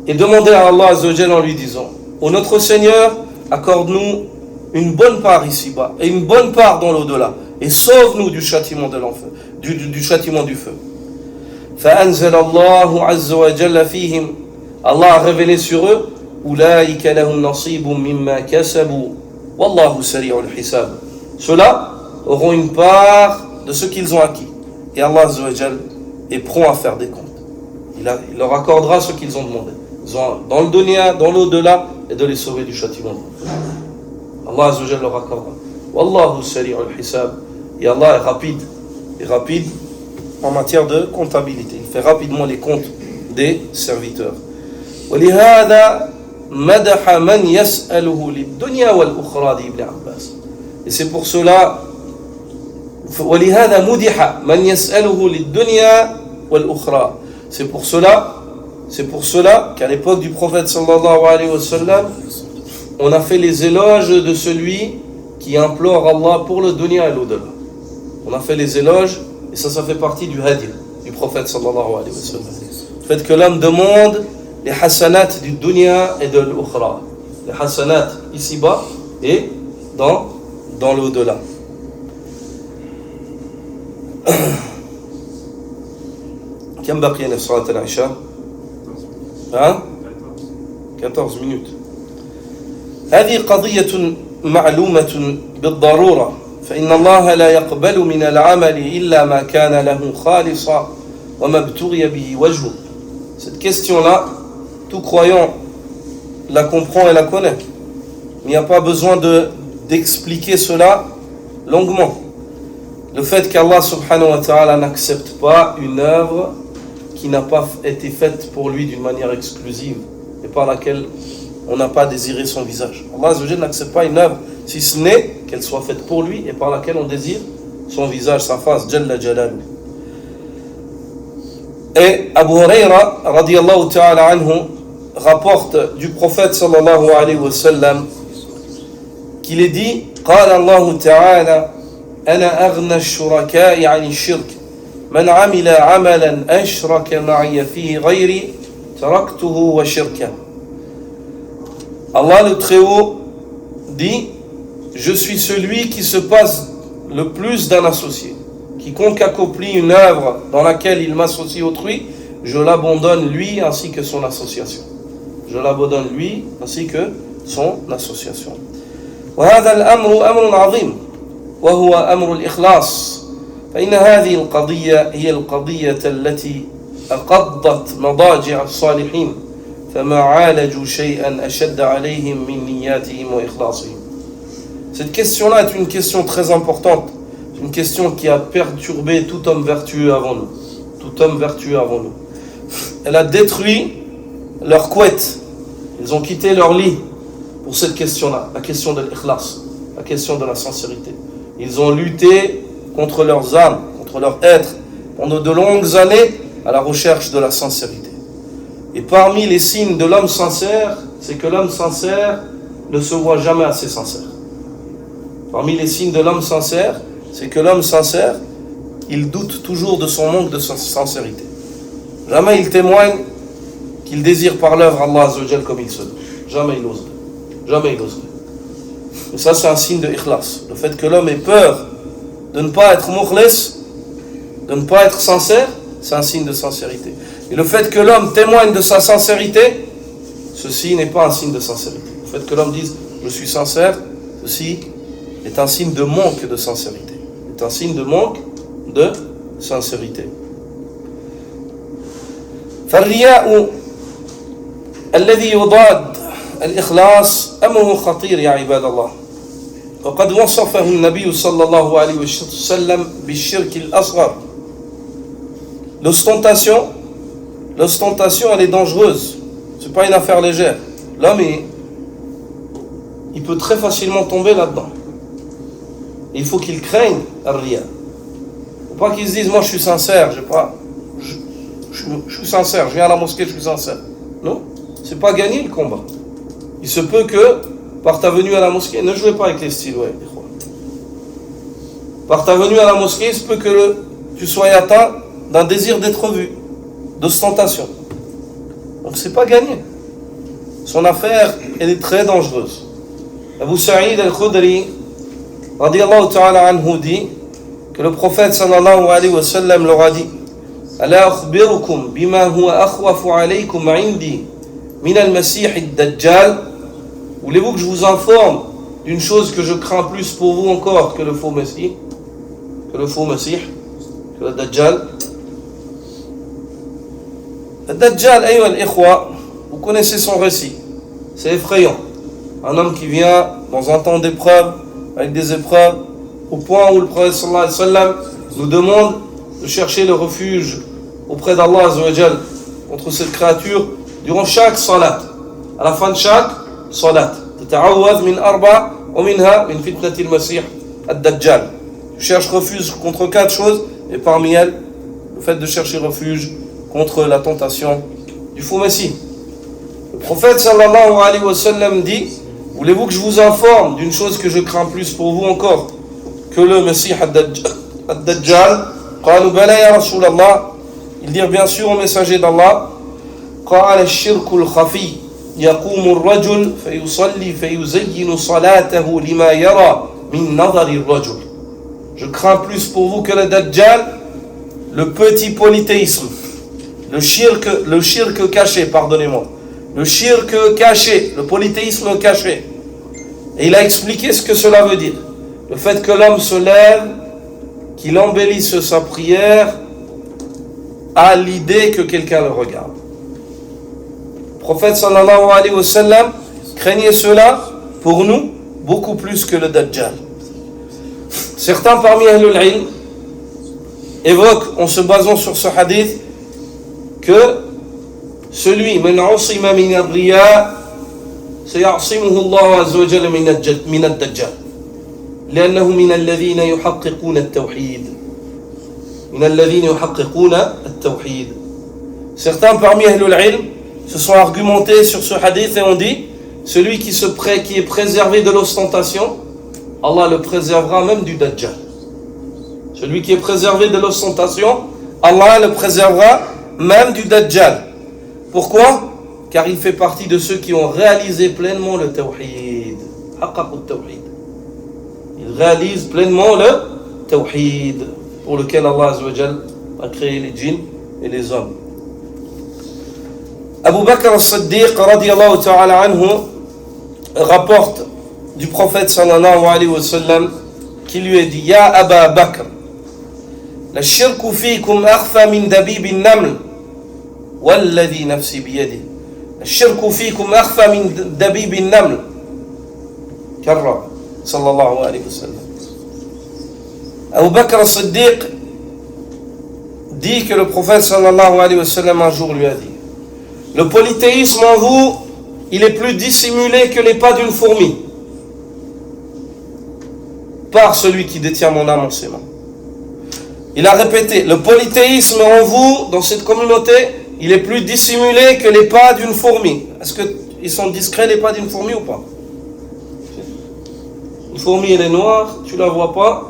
et demandaient à Allah Azza wa Jalla en lui disant, ô notre Seigneur, accorde-nous une bonne part ici-bas et une bonne part dans l'au-delà, et sauve-nous du châtiment de l'enfer, du châtiment du feu. فأنزل الله عز وجل فيهم, Allah a révélé sur eux, أولئك لهم نصيب مما كسبوا والله سريع الحساب. Ceux-là auront une part de ce qu'ils ont acquis, et Allah Azza wa Jalla est prompt à faire des comptes. Il leur accordera ce qu'ils ont demandé, dans le dunya, dans l'au-delà, et de les sauver du châtiment. Allah Azza wa Jalla leur accordera. Wallahu sari'ul hisab. Et Allah est rapide en matière de comptabilité. Il fait rapidement les comptes des serviteurs. ولهذا مدح من يسأله للدنيا والأخرى dit Ibn Abbas. Et c'est pour cela ولهذا مدح من يسأله للدنيا والأخرى. C'est pour cela qu'à l'époque du prophète sallallahu alayhi wa sallam, on a fait les éloges de celui qui implore Allah pour le dunya et l'au-delà. On a fait les éloges, et ça fait partie du hadith du prophète sallallahu alayhi wa sallam. Le fait que l'homme demande les hasanat du dunya et de l'ukhra. Les hasanat ici-bas et dans l'au-delà. كم بقينا في صلاة العشاء؟ 14 minutes. هذه قضية معلومة بالضرورة فإن الله لا يقبل من العمل إلا ما كان له خالصا وما ابتغي به وجهه. Cette question-là, tout croyant la comprend et la connaît. Il n'y a pas besoin d'expliquer cela longuement. Le fait qu'Allah subhanahu wa ta'ala n'accepte pas une œuvre qui n'a pas été faite pour lui d'une manière exclusive et par laquelle on n'a pas désiré son visage. Allah Azza wa Jalla n'accepte pas une œuvre si ce n'est qu'elle soit faite pour lui et par laquelle on désire son visage, sa face, Jalla Jalaluhu. Et Abu Huraira radiyallahu ta'ala anhu rapporte du prophète sallallahu alayhi wa sallam qu'il est dit قال الله تعالى أنا أغنى الشركاء عن الشرك من عمل عملا أشرك معي فيه غيري تركته وشركه. Allah le Très-Haut dit, je suis celui qui se passe le plus d'un associé. Quiconque accomplit une œuvre dans laquelle il m'associe autrui, je l'abandonne lui ainsi que son association. Je l'abandonne lui ainsi que son association. وهذا الأمر أمر عظيم وهو أمر الإخلاص فإن هذه القضية هي القضية التي أقضت مضاجع الصالحين فما عالجوا شيئا أشد عليهم من نياتهم وإخلاصهم. Cette question-là est une question très importante, une question qui a perturbé tout homme vertueux avant nous. Tout homme vertueux avant nous. Elle a détruit leur couette. Ils ont quitté leur lit pour cette question-là, la question de l'ikhlas, la question de la sincérité. Ils ont lutté contre leurs âmes, contre leur être, pendant de longues années à la recherche de la sincérité. Et parmi les signes de l'homme sincère, c'est que l'homme sincère ne se voit jamais assez sincère. Parmi les signes de l'homme sincère, c'est que l'homme sincère, il doute toujours de son manque de sincérité. Jamais il témoigne qu'il désire par l'œuvre Allah Azza wa Jal comme il se doit. Jamais il oserait. Jamais il oserait. Et ça, c'est un signe de ikhlas. Le fait que l'homme ait peur de ne pas être mukhlis, de ne pas être sincère, c'est un signe de sincérité. Et le fait que l'homme témoigne de sa sincérité, ceci n'est pas un signe de sincérité. Le fait que l'homme dise « je suis sincère », ceci est un signe de manque de sincérité. C'est un signe de manque de sincérité. فالرياء الذي يضاد الإخلاص أمره خطير يا عباد الله وقد وصفه النبي صلى الله عليه وسلم بالشرك الأصغر. L'ostentation, elle est dangereuse. C'est pas une affaire légère. L'homme, il peut très facilement tomber là-dedans. Il faut qu'il craigne al-riya. Faut pas qu'il se dise, moi je suis sincère, je suis sincère, je viens à la mosquée, je suis sincère. Non, c'est pas gagner le combat. Il se peut que, par ta venue à la mosquée, ne jouez pas avec les styles, ouais. Par ta venue à la mosquée, il se peut que tu sois atteint d'un désir d'être vu, d'ostentation. Donc c'est pas gagné. Son affaire, elle est très dangereuse. Abu Sa'id al-Khudri, radiyallahu ta'ala anhu, dit que le prophète sallallahu alayhi wa sallam leur a dit ألا أخبركم بما هو أخوف عليكم عندي من المسيح الدجال. Voulez-vous que je vous informe d'une chose que je crains plus pour vous encore que le faux Messie, que le Dajjal. Le Dajjal, ayyuha al-ikhwa, vous connaissez son récit, c'est effrayant. Un homme qui vient dans un temps d'épreuve, avec des épreuves, au point où le prophète sallallahu alayhi wa sallam nous demande de chercher le refuge auprès d'Allah Azza wa Jal contre cette créature durant chaque salat. À la fin de chaque salat, تتعوذ من أربع ومنها من فتنة المسيح الدجال. Tu cherches refuge contre 4 choses et parmi elles le fait de chercher refuge contre la tentation du faux Messie. Le prophète sallallahu alayhi wa sallam dit: voulez-vous que je vous informe d'une chose que je crains plus pour vous encore que le Messie ad-Dajjal? قالوا بلى يا رسول الله. Ils dirent bien sûr au messager d'Allah. قال الشرك الخفي يقوم الرجل فيصلي فيزين صلاته لما يرى من نظر الرجل. Je crains plus pour vous que le Dajjal, le petit polythéisme, le shirk caché, pardonnez-moi, le shirk caché, le polythéisme caché. Et il a expliqué ce que cela veut dire. Le fait que l'homme se lève, qu'il embellisse sa prière à l'idée que quelqu'un le regarde. Le prophète sallallahu alayhi wa sallam craignait cela pour nous beaucoup plus que le Dajjal. Certains parmi Ahlul Ilm évoquent, en se basant sur ce hadith, que celui من عصم من الرياء سيعصمه الله عز وجل من الدجال لأنه من الذين يحققون التوحيد. Certains parmi Ahlul Ilm se sont argumentés sur ce hadith et ont dit: celui qui est préservé de l'ostentation, Allah le préservera même du Dajjal. Celui qui est préservé de l'ostentation, Allah le préservera même du Dajjal. Pourquoi? Car il fait partie de ceux qui ont réalisé pleinement le Tawhid. Il réalise pleinement le Tawhid pour lequel Allah Azza wa Jal a créé les djinns et les hommes. Abu Bakr as-Siddiq radiyallahu ta'ala anhu rapporte du prophète sallallahu alayhi wa sallam qui lui a dit: Ya Aba Bakr, la shirku fikum akhfa min dabib an-naml walladhi nafsi biyadi. La shirku fikum akhfa min dabib an-naml. Karra sallallahu alayhi wa sallam. Abu Bakr as-Siddiq dit que le prophète sallallahu alayhi wa sallam un jour lui a dit: le polythéisme en vous, il est plus dissimulé que les pas d'une fourmi, par celui qui détient mon âme en ses mains. Il a répété: le polythéisme en vous, dans cette communauté, il est plus dissimulé que les pas d'une fourmi. Est-ce qu'ils sont discrets, les pas d'une fourmi ou pas? Une fourmi, elle est noire, tu la vois pas,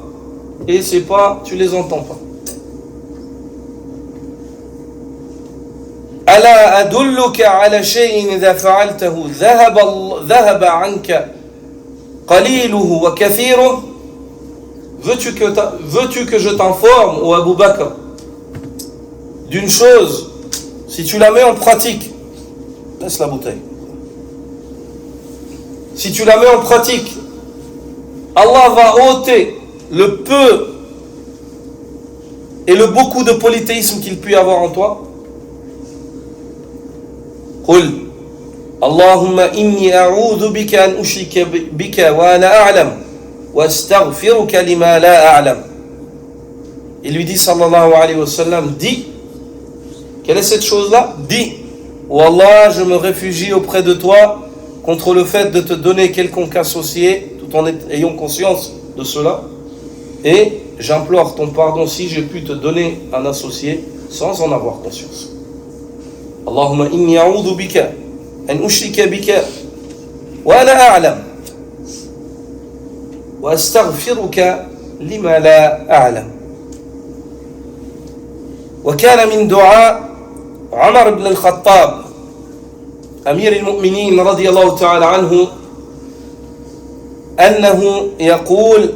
et ces pas, tu les entends pas. ألا أدلك على شيء إذا فعلته ذهب عنك قليله وكثيره. Veux-tu que je t'informe, ô Abu Bakr, d'une chose, si tu la mets en pratique, laisse la bouteille, si tu la mets en pratique, Allah va ôter le peu et le beaucoup de polythéisme qu'il peut y avoir en toi. قل اللهم إني أعوذ بك أن أشرك بك وأنا أعلم وأستغفرك لما لا أعلم. Il lui dit sallallahu alayhi wa sallam, dis, quelle est cette chose-là? Dis, oh Allah, je me réfugie auprès de toi contre le fait de te donner quelconque associé, tout en ayant conscience de cela, et j'implore ton pardon si j'ai pu te donner un associé sans en avoir conscience. اللهم إني أعوذ بك أن أشرك بك وأنا أعلم وأستغفرك لما لا أعلم. وكان من دعاء عمر بن الخطاب أمير المؤمنين رضي الله تعالى عنه أنه يقول: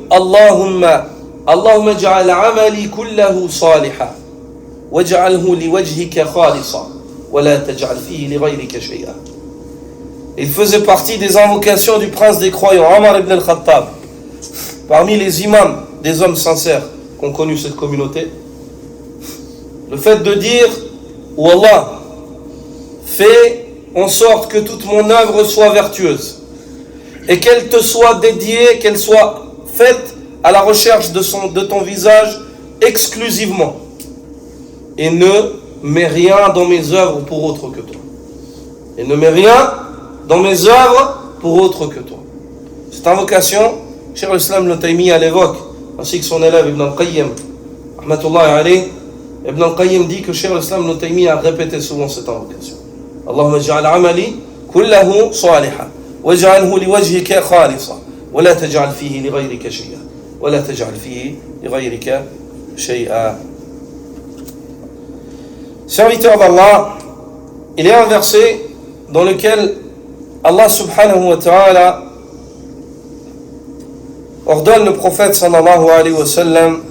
اللهم اجعل عملي كله صالحا واجعله لوجهك خالصا ولا تجعل فيه لغيرك شيئا. Il faisait partie des invocations du prince des croyants, Omar ibn al-Khattab, parmi les imams des hommes sincères qu'ont connu cette communauté. Le fait de dire: oh Allah, fais en sorte que toute mon œuvre soit vertueuse et qu'elle te soit dédiée, qu'elle soit faite à la recherche de ton visage exclusivement, et ne mets rien dans mes œuvres pour autre que toi. Et ne mets rien dans mes œuvres pour autre que toi. Cette invocation, Cheikh al-Islam Ibn Taymiyyah l'évoque, ainsi que son élève Ibn al-Qayyim, rahmatullahi alayh. Ibn al-Qayyim dit que Cheikh al-Islam Ibn Taymiyyah a répété souvent cette invocation. Allahumma ij'al amali kullahu salihan waj'alhu liwajhika khalisa wa la taj'al fihi li ghayrika shay'an wa la taj'al fihi li ghayrika shay'an. Serviteur d'Allah, il y a un verset dans lequel Allah subhanahu wa ta'ala ordonne le prophète sallallahu alayhi wa sallam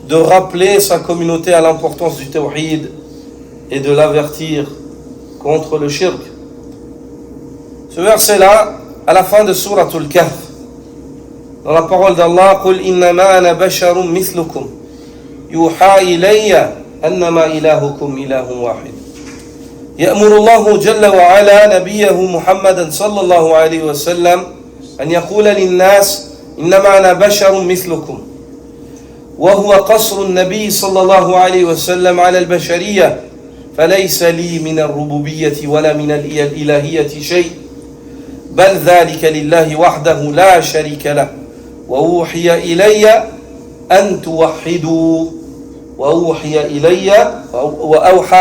de rappeler sa communauté à l'importance du tawhid et de l'avertir contre le shirk. Ce verset-là, à la fin de Suratul Kahf, dans la parole d'Allah: قُلْ إِنَّمَا أَنَا بَشَرٌ مِثْلُكُمْ يُوحَى إِلَيَّ أنما إلهكم إله واحد. يأمر الله جل وعلا نبيه محمدا صلى الله عليه وسلم أن يقول للناس: إنما أنا بشر مثلكم. وهو قصر النبي صلى الله عليه وسلم على البشرية، فليس لي من الربوبية ولا من الإلهية شيء، بل ذلك لله وحده لا شريك له. وأوحي إلي أن توحدوا وأوحى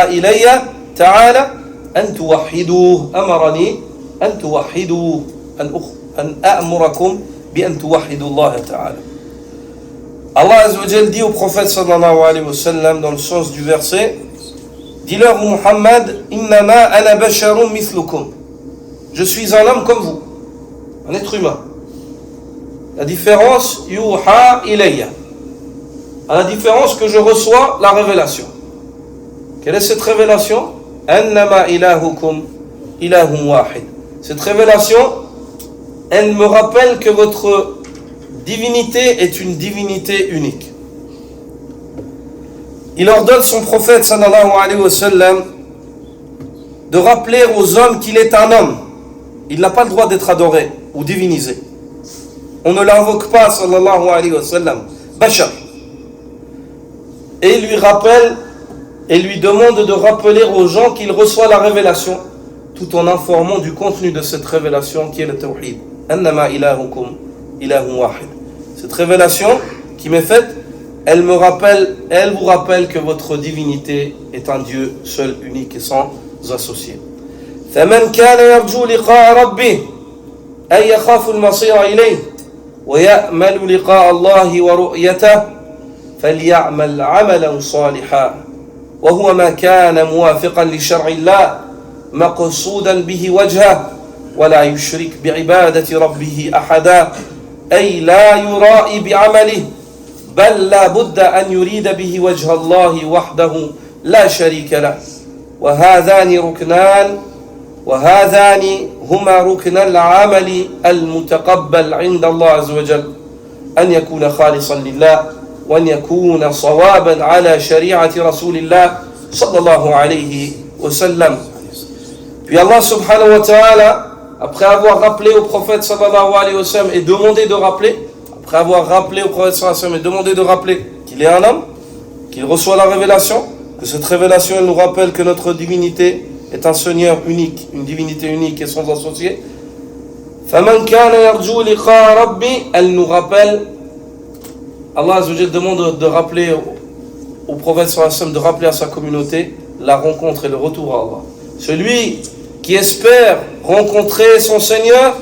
إلي تعالى أن توحدوه. أمرني أن توحدوا أن أأمركم بأن توحدوا الله تعالى. Allah Azza wa Jal dit au prophète sallallahu alayhi wa sallam dans le sens du verset: dis-leur, Muhammad, innama ana basharun mithlukum, je suis un homme comme vous, un être humain. La différence, yuha ilayya, à la différence que je reçois la révélation. Quelle est cette révélation? annama ilahukum ilahun wahid. Cette révélation, elle me rappelle que votre divinité est une divinité unique. Il ordonne son prophète sallallahu alayhi wa sallam de rappeler aux hommes qu'il est un homme. Il n'a pas le droit d'être adoré ou divinisé. On ne l'invoque pas sallallahu alayhi wa sallam. Bashar. Et il lui rappelle et lui demande de rappeler aux gens qu'il reçoit la révélation tout en informant du contenu de cette révélation qui est le tawhid. Annama ilahukum ilahun wahid. Cette révélation qui m'est faite, elle vous rappelle que votre divinité est un Dieu seul, unique et sans associé. فمن كان يرجو لقاء ربه أي يخاف المصير إليه ويأمل لقاء الله ورؤيته فليعمل عملا صالحا وهو ما كان موافقا لشرع الله مقصودا به وجهه ولا يشرك بعبادة ربه أحدا أي لا يرائي بعمله بل لا بد أن يريد به وجه الله وحده لا شريك له وهذان هما ركن العمل المتقبل عند الله عز وجل أن يكون خالصا لله وأن يكون صوابا على شريعة رسول الله صلى الله عليه وسلم. Puis Allah subhanahu wa ta'ala, après avoir rappelé au prophète sallallahu alayhi wa sallam et demandé de rappeler, après avoir rappelé au prophète sallallahu alayhi wa sallam et demandé de rappeler qu'il est un homme, qu'il reçoit la révélation, que cette révélation elle nous rappelle que notre divinité est un Seigneur unique, une divinité unique et sans associé. فَمَنْ كَانَ يَرْجُو لِقَاءَ رَبِّي, elle nous rappelle, Allah Azza wa Jalla demande de rappeler au prophète sallallahu alayhi wa sallam, de rappeler à sa communauté la rencontre et le retour à Allah. Celui qui espère rencontrer son Seigneur,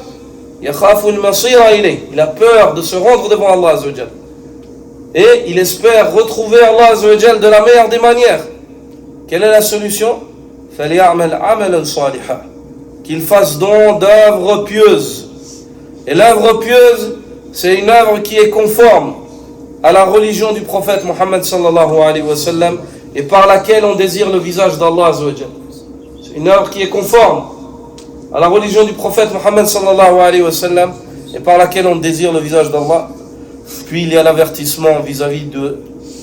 il a peur de se rendre devant Allah Azza wa Jalla. Et il espère retrouver Allah Azza wa Jalla de la meilleure des manières. Quelle est la solution? Qu'il fasse don d'œuvres pieuses. Et l'œuvre pieuse, c'est une œuvre qui est conforme à la religion du prophète Mohammed sallallahu alayhi wa sallam et par laquelle on désire le visage d'Allah Azza wa Jalla. C'est une œuvre qui est conforme à la religion du prophète Mohammed sallallahu alayhi wa sallam et par laquelle on désire le visage d'Allah. Puis il y a l'avertissement vis-à-vis de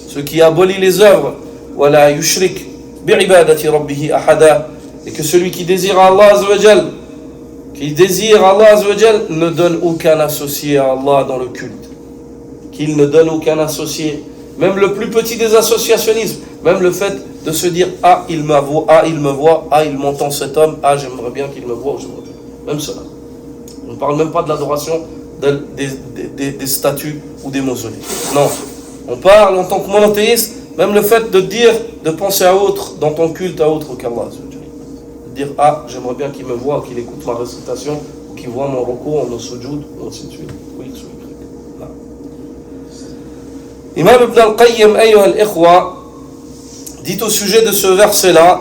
ceux qui abolissent les œuvres. Wala yushrik bi'ibadati rabbihi ahada. Et que celui qui désire Allah Azza wa Jal, ne donne aucun associé à Allah dans le culte. Qu'il ne donne aucun associé. Même le plus petit des associationnismes, même le fait de se dire « Ah, il me voit, ah, il m'entend cet homme, ah, j'aimerais bien qu'il me voie, même cela. On ne parle même pas de l'adoration des statues ou des mausolées. Non. On parle en tant que monothéiste, même le fait de dire, de penser à autre, dans ton culte à autre qu'Allah. De dire « Ah, j'aimerais bien qu'il me voie, qu'il écoute ma récitation, ou qu'il voit mon recours, mon sujoud, ou ainsi de suite. » Oui, Imam Ibn al-Qayyim, ayyuha al-ikhwa, dit au sujet de ce verset-là,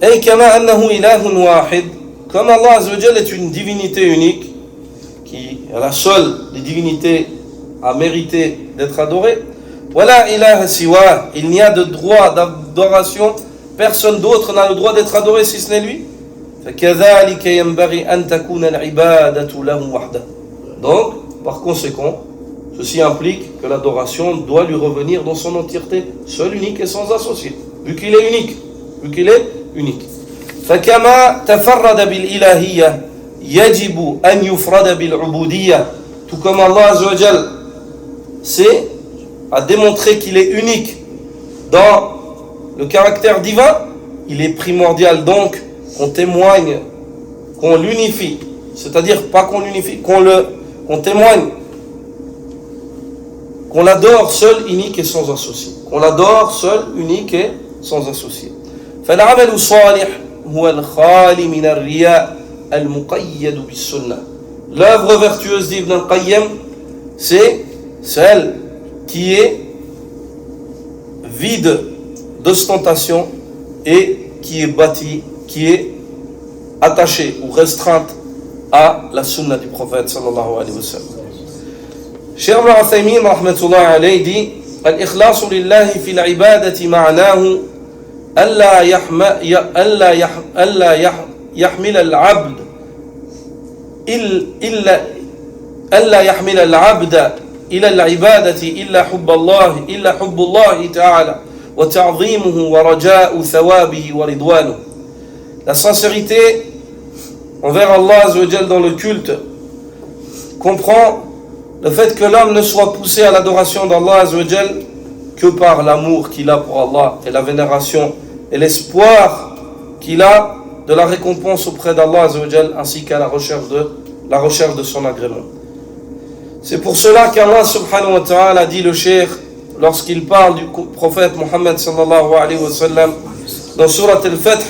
Ay kama annahu ilahun wahid, comme Allah Azza wa Jalla est une divinité unique, qui est la seule des divinités à mériter d'être adorée, wala ilaha siwa, il n'y a de droit d'adoration, personne d'autre n'a le droit d'être adoré si ce n'est lui. فكذلك ينبغي أن تكون العبادة له وحده. Donc, par conséquent, ceci implique que l'adoration doit lui revenir dans son entièreté, seul, unique et sans associé, vu qu'il est unique. فكما تفرد بالإلهية يجب أن يفرد بالعبودية. Tout comme Allah Azza wa Jal a démontré qu'il est unique dans le caractère divin, il est primordial donc qu'on témoigne, qu'on l'unifie, c'est-à-dire pas qu'on l'unifie, qu'on témoigne, qu'on l'adore seul, unique et sans associé. Qu'on l'adore seul, unique et sans associé. فالعمل الصالح هو الخالي من الرياء المقيد بالسنة. L'œuvre vertueuse d'Ibn al-Qayyim, c'est celle qui est vide d'ostentation et qui est bâtie, qui est attachée ou restreinte à la sunna du prophète sallallahu alayhi wa sallam. Cheikh Ibn Uthaymin rahmatullah alayhi dit Al-ikhlasu lillahi fil ibadati ma'nahu ألا يحمل العبد ألا يحمل العبد إلى العبادة إلا حب الله تعالى وتعظيمه ورجاء ثوابه ورضوانه. La sincérité envers Allah Azza wa Jal dans le culte comprend le fait que l'homme ne soit poussé à l'adoration d'Allah Azza wa Jal que par l'amour qu'il a pour Allah et la vénération et l'espoir qu'il a de la récompense auprès d'Allah Azza wa Jal, ainsi qu'à la recherche de son agrément. C'est pour cela qu'Allah subhanahu wa ta'ala dit le cheikh lorsqu'il parle du prophète Muhammad sallallahu alayhi wa sallam dans Surat al-Fath,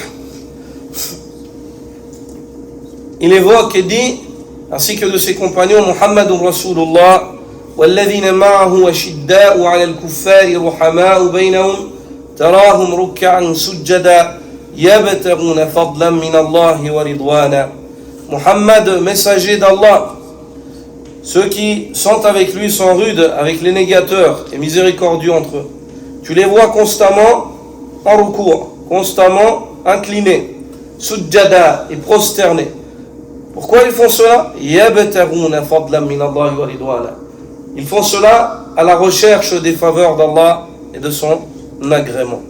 il évoque et dit, ainsi que de ses compagnons, Muhammadun Rasulullah والذين معه أشداء على الكفار رحماء بينهم تراهم ركعا سجدا يبتغون فضلا من الله ورضوانا. Muhammad, messager d'Allah, ceux qui sont avec lui sont rudes avec les négateurs et miséricordieux entre eux. Tu les vois constamment en recours, constamment inclinés, sujjada et prosternés. Pourquoi ils font cela? يبتغون فضلا من الله ورضوانا. Ils font cela à la recherche des faveurs d'Allah et de son agrément.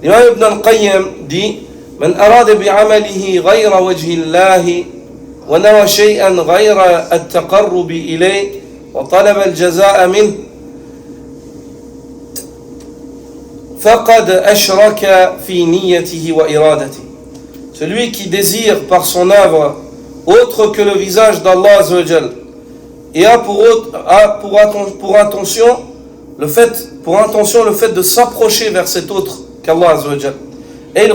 L'imam Ibn al-Qayyim dit من أراد بعمله غير وجه الله ونوى شيئا غير التقرب إليه وطلب الجزاء منه فقد أشرك في نيته وإرادته. Celui qui désire par son œuvre autre que le visage d'Allah Azza wa Jal et a pour intention le fait de s'approcher vers cet autre qu'Allah Azza wa Jal, et il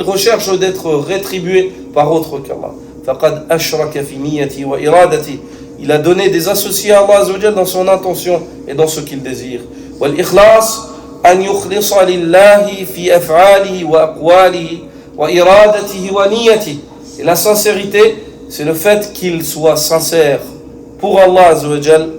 recherche d'être rétribué par autre qu'Allah. فقد أشرك في نيته وإرادته. Il a donné des associés à Allah Azza wa Jal dans son intention et dans ce qu'il désire. والإخلاص أن يخلص لله في أفعاله وأقواله وإرادته ونيته. Et la sincérité, c'est le fait qu'il soit sincère pour Allah Azza wa Jal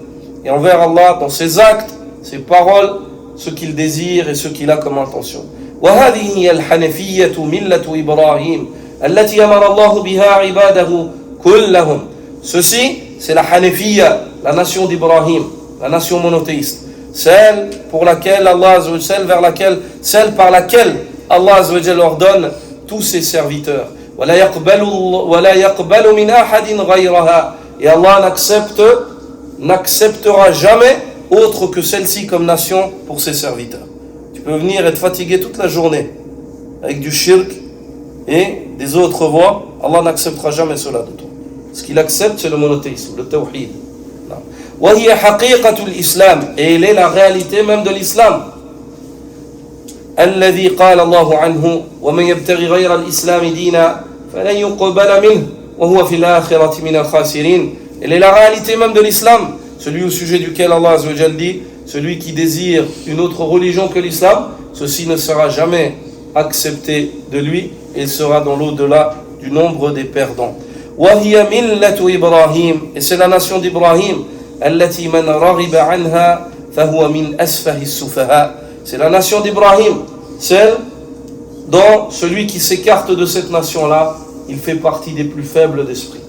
et envers Allah dans ses actes, ses paroles, ce qu'il désire et ce qu'il a comme intention. وهذه هي الحنفية ملة إبراهيم التي أمر الله بها عباده كلهم. Ceci, c'est la Hanafiya, la nation d'Ibrahim, la nation monothéiste, celle par laquelle Allah Azza wa Jal ordonne tous ses serviteurs. ولا يقبل من أحد غيرها. Et Allah n'acceptera jamais autre que celle-ci comme nation pour ses serviteurs. Tu peux venir être fatigué toute la journée avec du shirk et des autres voies, Allah n'acceptera jamais cela de toi. Ce qu'il accepte, c'est le monothéisme, le tawhid. وهي حقيقة الإسلام. Et elle est la réalité même de l'islam. الذي قال الله عنه ومن يبتغي غير الإسلام دينا فلن يقبل منه وهو في الآخرة من الخاسرين. Elle est la réalité même de l'islam, celui au sujet duquel Allah Azza wa Jal dit, celui qui désire une autre religion que l'islam, ceci ne sera jamais accepté de lui et il sera dans l'au-delà du nombre des perdants. وهي ملة إبراهيم. Et c'est la nation d'Ibrahim. التي من رغب عنها فهو من أسفه السفهاء. C'est la nation d'Ibrahim, celle dont celui qui s'écarte de cette nation-là, il fait partie des plus faibles d'esprit.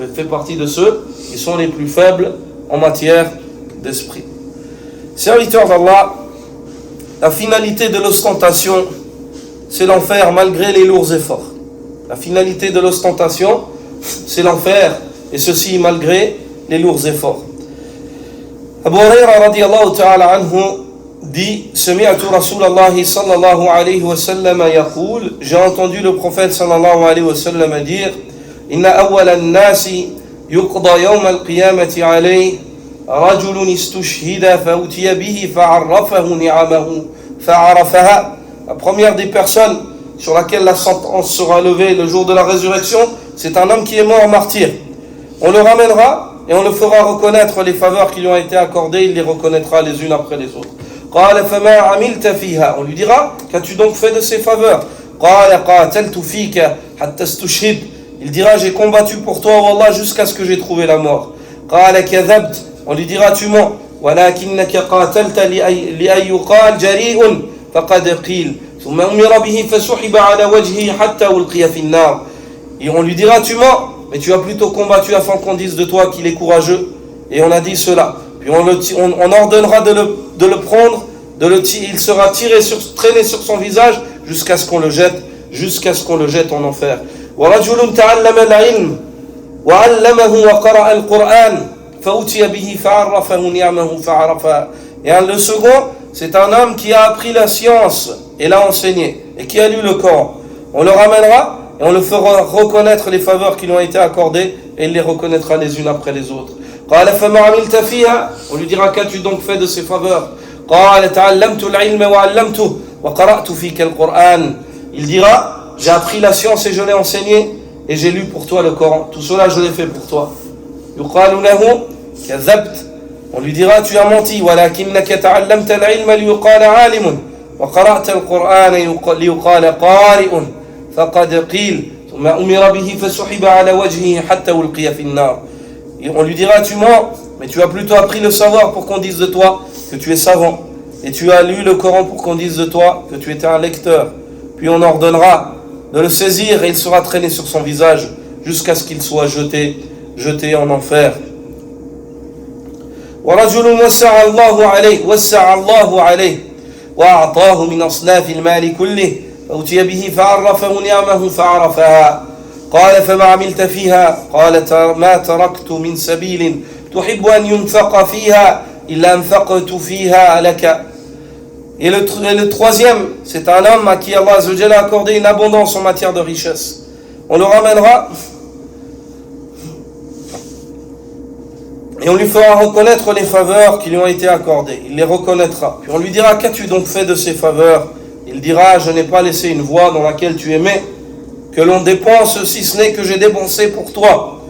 Il fait partie de ceux qui sont les plus faibles en matière d'esprit. Serviteurs d'Allah, la finalité de l'ostentation, c'est l'enfer malgré les lourds efforts. La finalité de l'ostentation, c'est l'enfer, et ceci malgré les lourds efforts. Abu Huraira radiyallahu ta'ala anhu dit سمعت رسول الله صلى الله عليه وسلم يقول, j'ai entendu le prophète sallallahu alayhi wa sallam dire إن أول الناس يقضى يوم القيامة عليه رجل استشهد فأتي به فعرفه نعمه فعرفها. La première des personnes sur laquelle la sentence sera levée le jour de la résurrection, c'est un homme qui est mort martyr. On le ramènera et on le fera reconnaître les faveurs qui lui ont été accordées, il les reconnaîtra les unes après les autres. قال فما عملت فيها. On lui dira, qu'as-tu donc fait de ces faveurs? قال قاتلت فيك حتى استشهد. Il dira, j'ai combattu pour toi, oh Allah, jusqu'à ce que j'ai trouvé la mort. قال كذبت. On lui dira, tu mens. ولكنك قاتلت لأن يقال جريء فقد قيل. ثم أمر به فسحب على وجهه حتى ألقي في النار. Et on lui dira tu mens, mais tu as plutôt combattu afin qu'on dise de toi qu'il est courageux. Et on a dit cela. Puis on ordonnera de le prendre, il sera traîné sur son visage jusqu'à ce qu'on le jette en enfer. ورجل تعلم العلم وعلمه وقرأ القرآن فأتي به فعرفه نعمه فعرفها. Et le second, c'est un homme qui a appris la science et l'a enseigné et qui a lu le Coran. On le ramènera et on le fera reconnaître les faveurs qui lui ont été accordées et il les reconnaîtra les unes après les autres. قال فما عملت فيها. On lui dira qu'as-tu donc fait de ces faveurs. قال تعلمت العلم وعلمته وقرأت فيك القرآن. Il dira j'ai appris la science et je l'ai enseigné et j'ai lu pour toi le Coran. Tout cela je l'ai fait pour toi. يقال له كذبت. On lui dira tu as menti ولكنك تعلمت العلم ليقال عالم وقرأت القرآن ليقال قارئ فقد قيل ثم أمر به فسحب على وجهه حتى ألقي في النار. Et on lui dira tu mens mais tu as plutôt appris le savoir pour qu'on dise de toi que tu es savant et tu as lu le Coran pour qu'on dise de toi que tu étais un lecteur. Puis on ordonnera de le saisir et il sera traîné sur son visage jusqu'à ce qu'il soit jeté en enfer. ورجل وسع الله عليه وأعطاه من أصناف المال كله فأتي به فعرفه نعمه فعرفها قال فما عملت فيها قال ما تركت من سبيل تحب أن ينفق فيها إلا أنفقت فيها لك. Et le troisième, c'est un homme à qui Allah Azza wa Jalla a accordé une abondance en matière de richesse. On le ramènera et on lui fera reconnaître les faveurs qui lui ont été accordées. Il les reconnaîtra. Puis on lui dira qu'as-tu donc fait de ces faveurs. Il dira je n'ai pas laissé une voie dans laquelle tu aimais que l'on dépense si ce n'est que j'ai dépensé pour toi.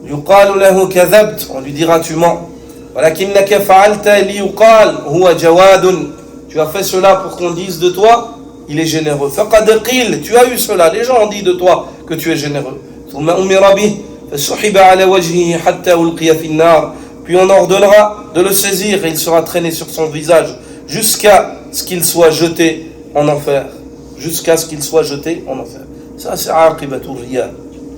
يقال له كذبت. On lui dira tu mens. ولكنك فعلت ليقال هو جواد. Tu as fait cela pour qu'on dise de toi, il est généreux. فقد قيل. Tu as eu cela. Les gens ont dit de toi que tu es généreux. ثم أمر به فسحب على وجهه حتى ألقي في النار. Puis on ordonnera de le saisir et il sera traîné sur son visage jusqu'à ce qu'il soit jeté en enfer. Jusqu'à ce qu'il soit jeté en enfer. Ça c'est aqibatul riya.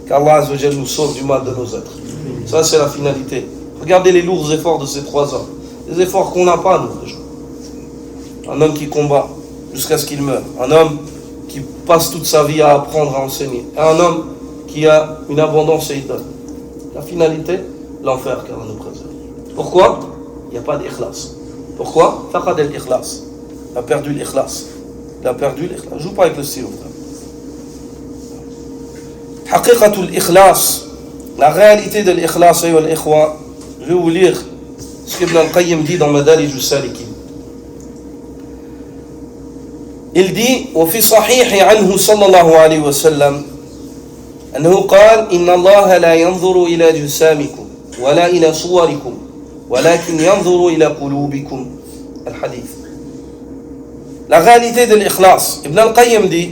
Qu'Allah Azza wa Jalla nous sauve du mal de nos êtres. Ça c'est la finalité. Regardez les lourds efforts de ces trois hommes. Les efforts qu'on n'a pas nous déjà. Un homme qui combat jusqu'à ce qu'il meure. Un homme qui passe toute sa vie à apprendre, à enseigner. Et un homme qui a une abondance et il donne. La finalité, l'enfer qu'Allah nous préserve. Pourquoi? Il n'y a pas d'ikhlas. Pourquoi? Faqad al-ikhlas. Il a perdu l'ikhlas. Il a perdu l'ikhlas. Joue pas avec le stylo. Haqiqatul ikhlas. La réalité de l'ikhlas, ayyuha al-ikhwa. Je vais vous lire ce qu'Ibn al-Qayyim dit dans Madarij al-Salikin. Il dit وفي صحيح عنه صلى الله عليه وسلم أنه قال إن الله لا ينظر إلى جسامكم ولا إلى صوركم ولكن ينظر إلى قلوبكم. الحديث. La réalité de l'ikhlas. Ibn al-Qayyim dit,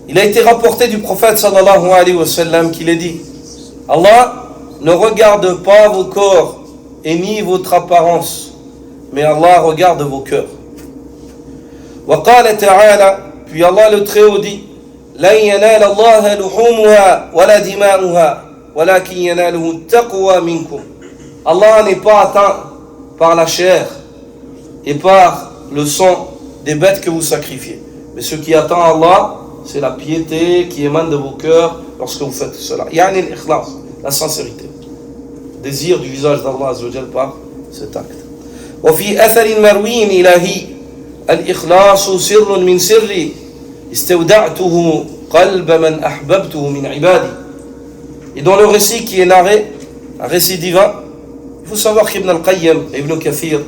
il a été rapporté du prophète sallallahu alayhi wa sallam qu'il a dit Allah ne regarde pas vos corps et ni votre apparence, mais Allah regarde vos cœurs. وقال تعالى. Puis Allah le Très-Haut dit لن ينال الله لحومها ولا دماؤها ولكن يناله التقوى منكم. Allah n'est pas atteint par la chair et par le sang des bêtes que vous sacrifiez. Mais ce qui atteint Allah, c'est la piété qui émane de vos cœurs lorsque vous faites cela. يعني الإخلاص, la sincérité. Désir du visage d'Allah Azza wa Jalla par cet acte. وفي أثر مروي إلهي الإخلاص سر من سري استودعته قلب من أحببته من عبادي. Et dans le récit qui est narré, un récit divin, il faut savoir qu'Ibn al-Qayyim et Ibn Kathir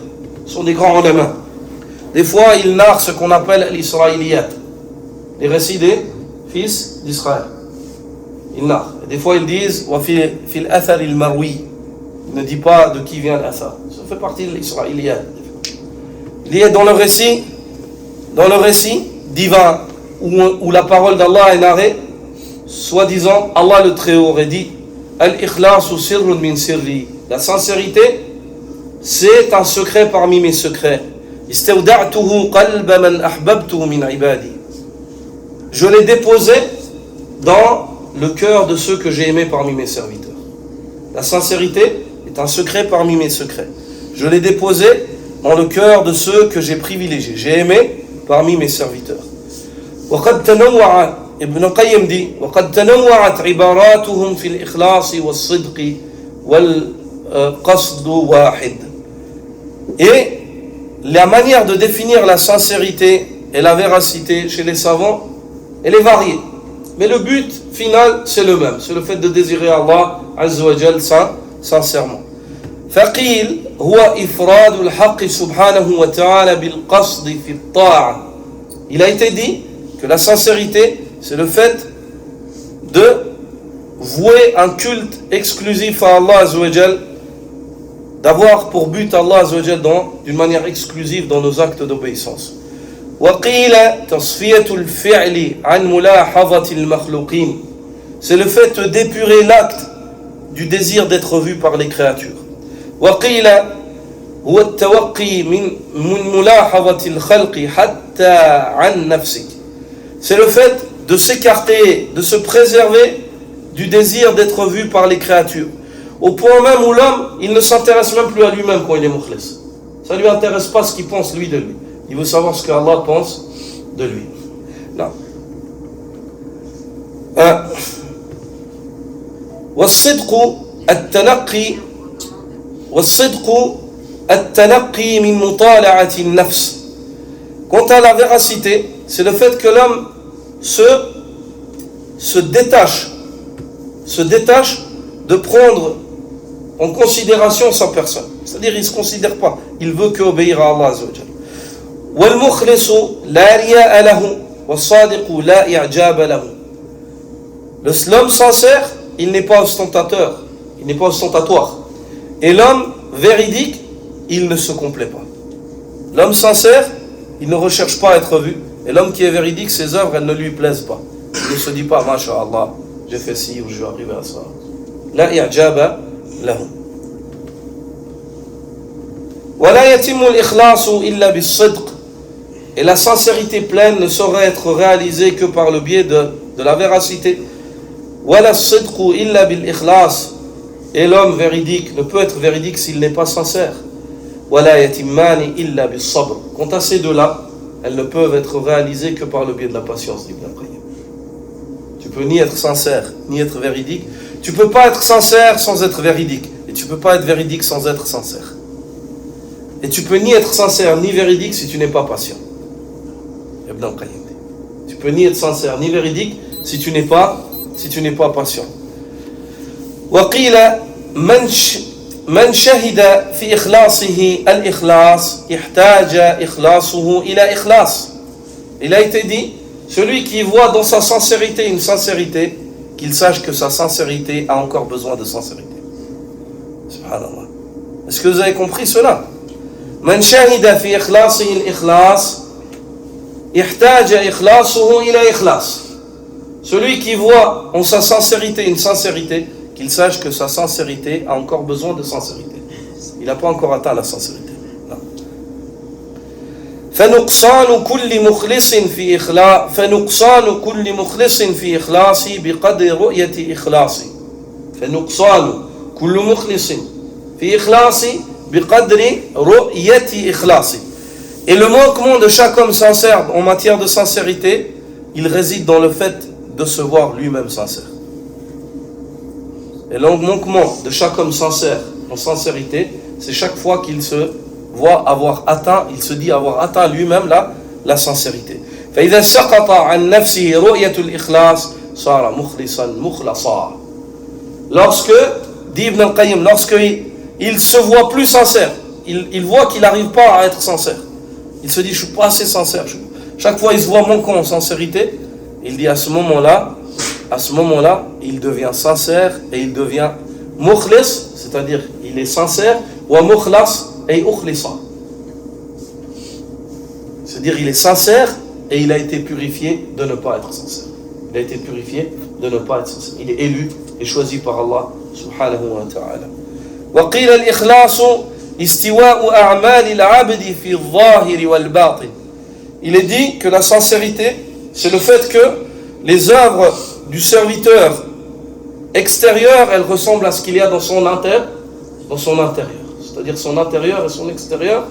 sont des grands ulama. Des fois, ils narrent ce qu'on appelle l'Israéliyat, les récits des fils d'Israël. Ils narrent. Et des fois, ils disent وفي الأثر المروي. Il ne dit pas de qui vient l'Athar. Ça fait partie de l'Israéliyat. Il est dans le récit divin où la parole d'Allah est narrée, soi-disant Allah le Très-Haut aurait dit Al-ikhlasu sirrun min sirri. La sincérité, c'est un secret parmi mes secrets. استودعته قلب من أحببته من عبادي. Je l'ai déposé dans le cœur de ceux que j'ai aimés parmi mes serviteurs. La sincérité est un secret parmi mes secrets. Je l'ai déposé dans le cœur de ceux que j'ai privilégiés, j'ai aimé parmi mes serviteurs. وقد تنوع ابن القيم dit وقد تنوعت عباراتهم في الإخلاص والصدق والقصد واحد. Et la manière de définir la sincérité et la véracité chez les savants, elle est variée. Mais le but final, c'est le même. C'est le fait de désirer Allah Azza wa Jal sincèrement. فقيل هو إفراد الحق سبحانه وتعالى بالقصد في الطاعة. Il a été dit que la sincérité, c'est le fait de vouer un culte exclusif à Allah Azza wa Jal, d'avoir pour but Allah Azza wa Jal d'une manière exclusive dans nos actes d'obéissance. وقيل تصفية الفعل عن ملاحظة المخلوقين. C'est le fait d'épurer l'acte du désir d'être vu par les créatures. وقيل هو التوقي من ملاحظة الخلق حتى عن نفسك. C'est le fait de s'écarter, de se préserver du désir d'être vu par les créatures. Au point même où l'homme, il ne s'intéresse même plus à lui-même quand il est mukhlis. Ça ne lui intéresse pas ce qu'il pense lui de lui. Il veut savoir ce qu'Allah pense de lui. Non. والصدق التنقي من مطالعة النفس. Quant à la véracité, c'est le fait que l'homme se détache de prendre en considération sa personne. C'est-à-dire il ne se considère pas, il veut qu'obéir à Allah Azza wa Jalla. والمخلص لا رياء له والصادق لا إعجاب له. L'homme sincère, il n'est pas ostentateur, il n'est pas ostentatoire. Et l'homme véridique, il ne se complaît pas. L'homme sincère, il ne recherche pas à être vu. Et l'homme qui est véridique, ses œuvres, elles ne lui plaisent pas. Il ne se dit pas, Masha'Allah, j'ai fait ci ou je vais arriver à ça. La i'jaba lahu. Wa la yatimmu al-ikhlasu illa bis-sidq. Et la sincérité pleine ne saurait être réalisée que par le biais de la véracité. Wa la sidqu illa bil-ikhlas. Et l'homme véridique ne peut être véridique s'il n'est pas sincère. Wa la yatimmani illa bis-sabr. Quant à ces deux-là, elles ne peuvent être réalisées que par le biais de la patience, dit Ibn al-Qayyim. Tu peux ni être sincère, ni être véridique. Tu ne peux pas être sincère sans être véridique. Et tu ne peux pas être véridique sans être sincère. Et tu ne peux ni être sincère, ni véridique si tu n'es pas patient. Ibn al-Qayyim dit. Tu ne peux ni être sincère, ni véridique si tu n'es pas patient. وقيل من شهد في إخلاصه الإخلاص احتاج إخلاصه إلى إخلاص. Il a été dit, celui qui voit dans sa sincérité une sincérité, qu'il sache que sa sincérité a encore besoin de sincérité. Subhanallah. Est-ce que vous avez compris cela? من شهد في إخلاصه الإخلاص احتاج إخلاصه إلى إخلاص. Celui qui voit en sa sincérité une sincérité, qu'il sache que sa sincérité a encore besoin de sincérité. Il n'a pas encore atteint la sincérité. Non. فنقصان كل مخلص في إخلاصي بقدر رؤية إخلاصي. فنقصان كل مخلص في إخلاصي بقدر رؤية إخلاصي. Et le manquement de chaque homme sincère en matière de sincérité, il réside dans le fait de se voir lui-même sincère. Et le manquement de chaque homme sincère en sincérité, c'est chaque fois qu'il se voit avoir atteint, il se dit avoir atteint lui-même la sincérité. فإذا سقط عن نفسه رؤية الإخلاص صار مخلصا مخلصا. Lorsque, dit Ibn al-Qayyim, lorsqu'il se voit plus sincère, il voit qu'il n'arrive pas à être sincère. Il se dit, je ne suis pas assez sincère. Chaque fois, il se voit manquant en sincérité. Il dit, à ce moment-là, il devient sincère et il devient mukhlis, c'est-à-dire il est sincère, ou mukhlas et ukhlisa. C'est-à-dire il est sincère et il a été purifié de ne pas être sincère. Il a été purifié de ne pas être sincère. Il est élu et choisi par Allah subhanahu wa ta'ala. وقيل الإخلاص استواء أعمال العبد في الظاهر والباطن. Il est dit que la sincérité, c'est le fait que les œuvres du serviteur extérieur, elles ressemblent à ce qu'il y a dans son intérieur. C'est-à-dire son intérieur et son extérieur,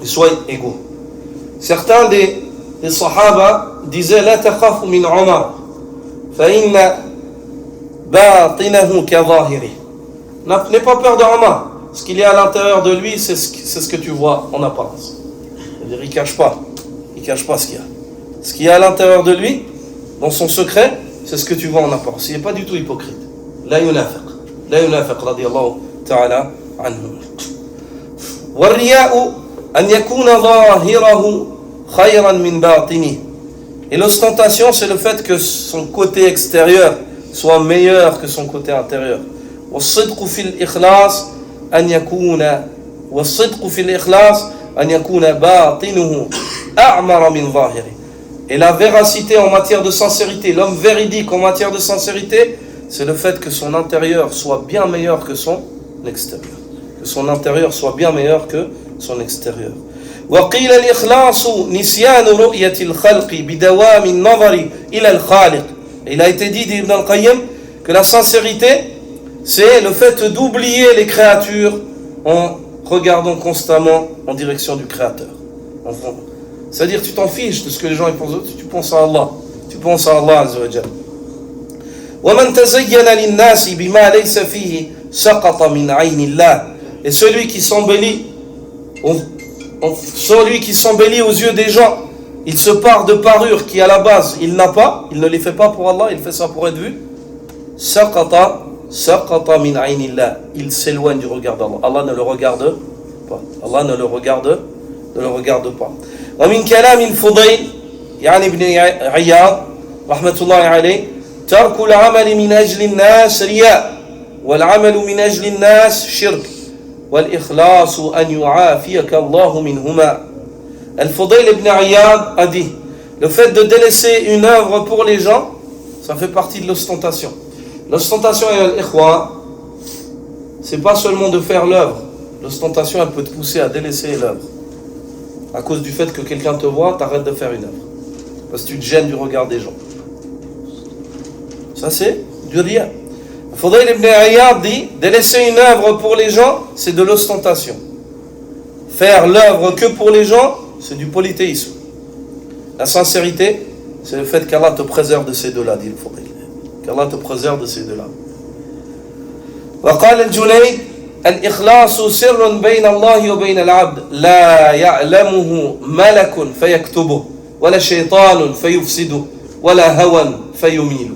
ils soient égaux. Certains des Sahaba disaient La takhafu min Umar, fa inna batinahu ka zahiri. N'aie pas peur de Omar. Ce qu'il y a à l'intérieur de lui, c'est ce que tu vois en apparence. C'est-à-dire, il ne cache pas ce qu'il y a. Ce qu'il y a à l'intérieur de lui, dans son secret, c'est ce que tu vois en apparence. Il n'est pas du tout hypocrite. La yunafiq, radiyallahu ta'ala anhu. Warriya'u an yakuna zahirahu khayran min batini. Et l'ostentation, c'est le fait que son côté extérieur soit meilleur que son côté intérieur. والصدق في الإخلاص أن يكون باطنه أعمر من ظاهره. Et la véracité en matière de sincérité, l'homme véridique en matière de sincérité, c'est le fait que son intérieur soit bien meilleur que son extérieur. Que son intérieur soit bien meilleur que son extérieur. وقيل الإخلاص نسيان رؤية الخلق بدوام النظر إلى الخالق. Il a été dit d'Ibn al-Qayyim que la sincérité, c'est le fait d'oublier les créatures en regardant constamment en direction du Créateur. C'est-à-dire, tu t'en fiches de ce que les gens pensent, tu penses à Allah. Tu penses à Allah Azza wa Jalla. وَمَنْ تَزَيَّنَ لِلنَّاسِ بِمَا لَيْسَ فِيهِ سَقَطَ مِنْ عَيْنِ اللَّهِ. Et celui qui s'embellit aux yeux des gens, il se part de parures qui à la base il n'a pas, il ne les fait pas pour Allah, il fait ça pour être vu. سَقَطَ min aynillah. Il s'éloigne du regard d'Allah. Allah ne le regarde pas. Allah ne le regarde pas. ومن كلام الفضيل يعني ابن عياض رحمة الله عليه ترك العمل من أجل الناس رياء والعمل من أجل الناس شرك والإخلاص أن يعافيك الله منهما. Al-Fudayl ibn Iyad a dit le fait de délaisser une œuvre pour les gens, ça fait partie de l'ostentation. L'ostentation et l'ikhwa, c'est pas seulement de faire l'œuvre. L'ostentation, elle peut te pousser à délaisser l'œuvre. À cause du fait que quelqu'un te voit, t'arrêtes de faire une œuvre. Parce que tu te gênes du regard des gens. Ça, c'est du riya. Fudayl ibn Iyad dit, délaisser une œuvre pour les gens, c'est de l'ostentation. Faire l'œuvre que pour les gens, c'est du polythéisme. La sincérité, c'est le fait qu'Allah te préserve de ces deux-là, dit le Fudayl. qu'Allah te préserve de ces deux-là. وقال الجنيد الإخلاص سر بين الله وبين العبد لا يعلمه ملك فيكتبه ولا شيطان فيفسده ولا هوى فيميل.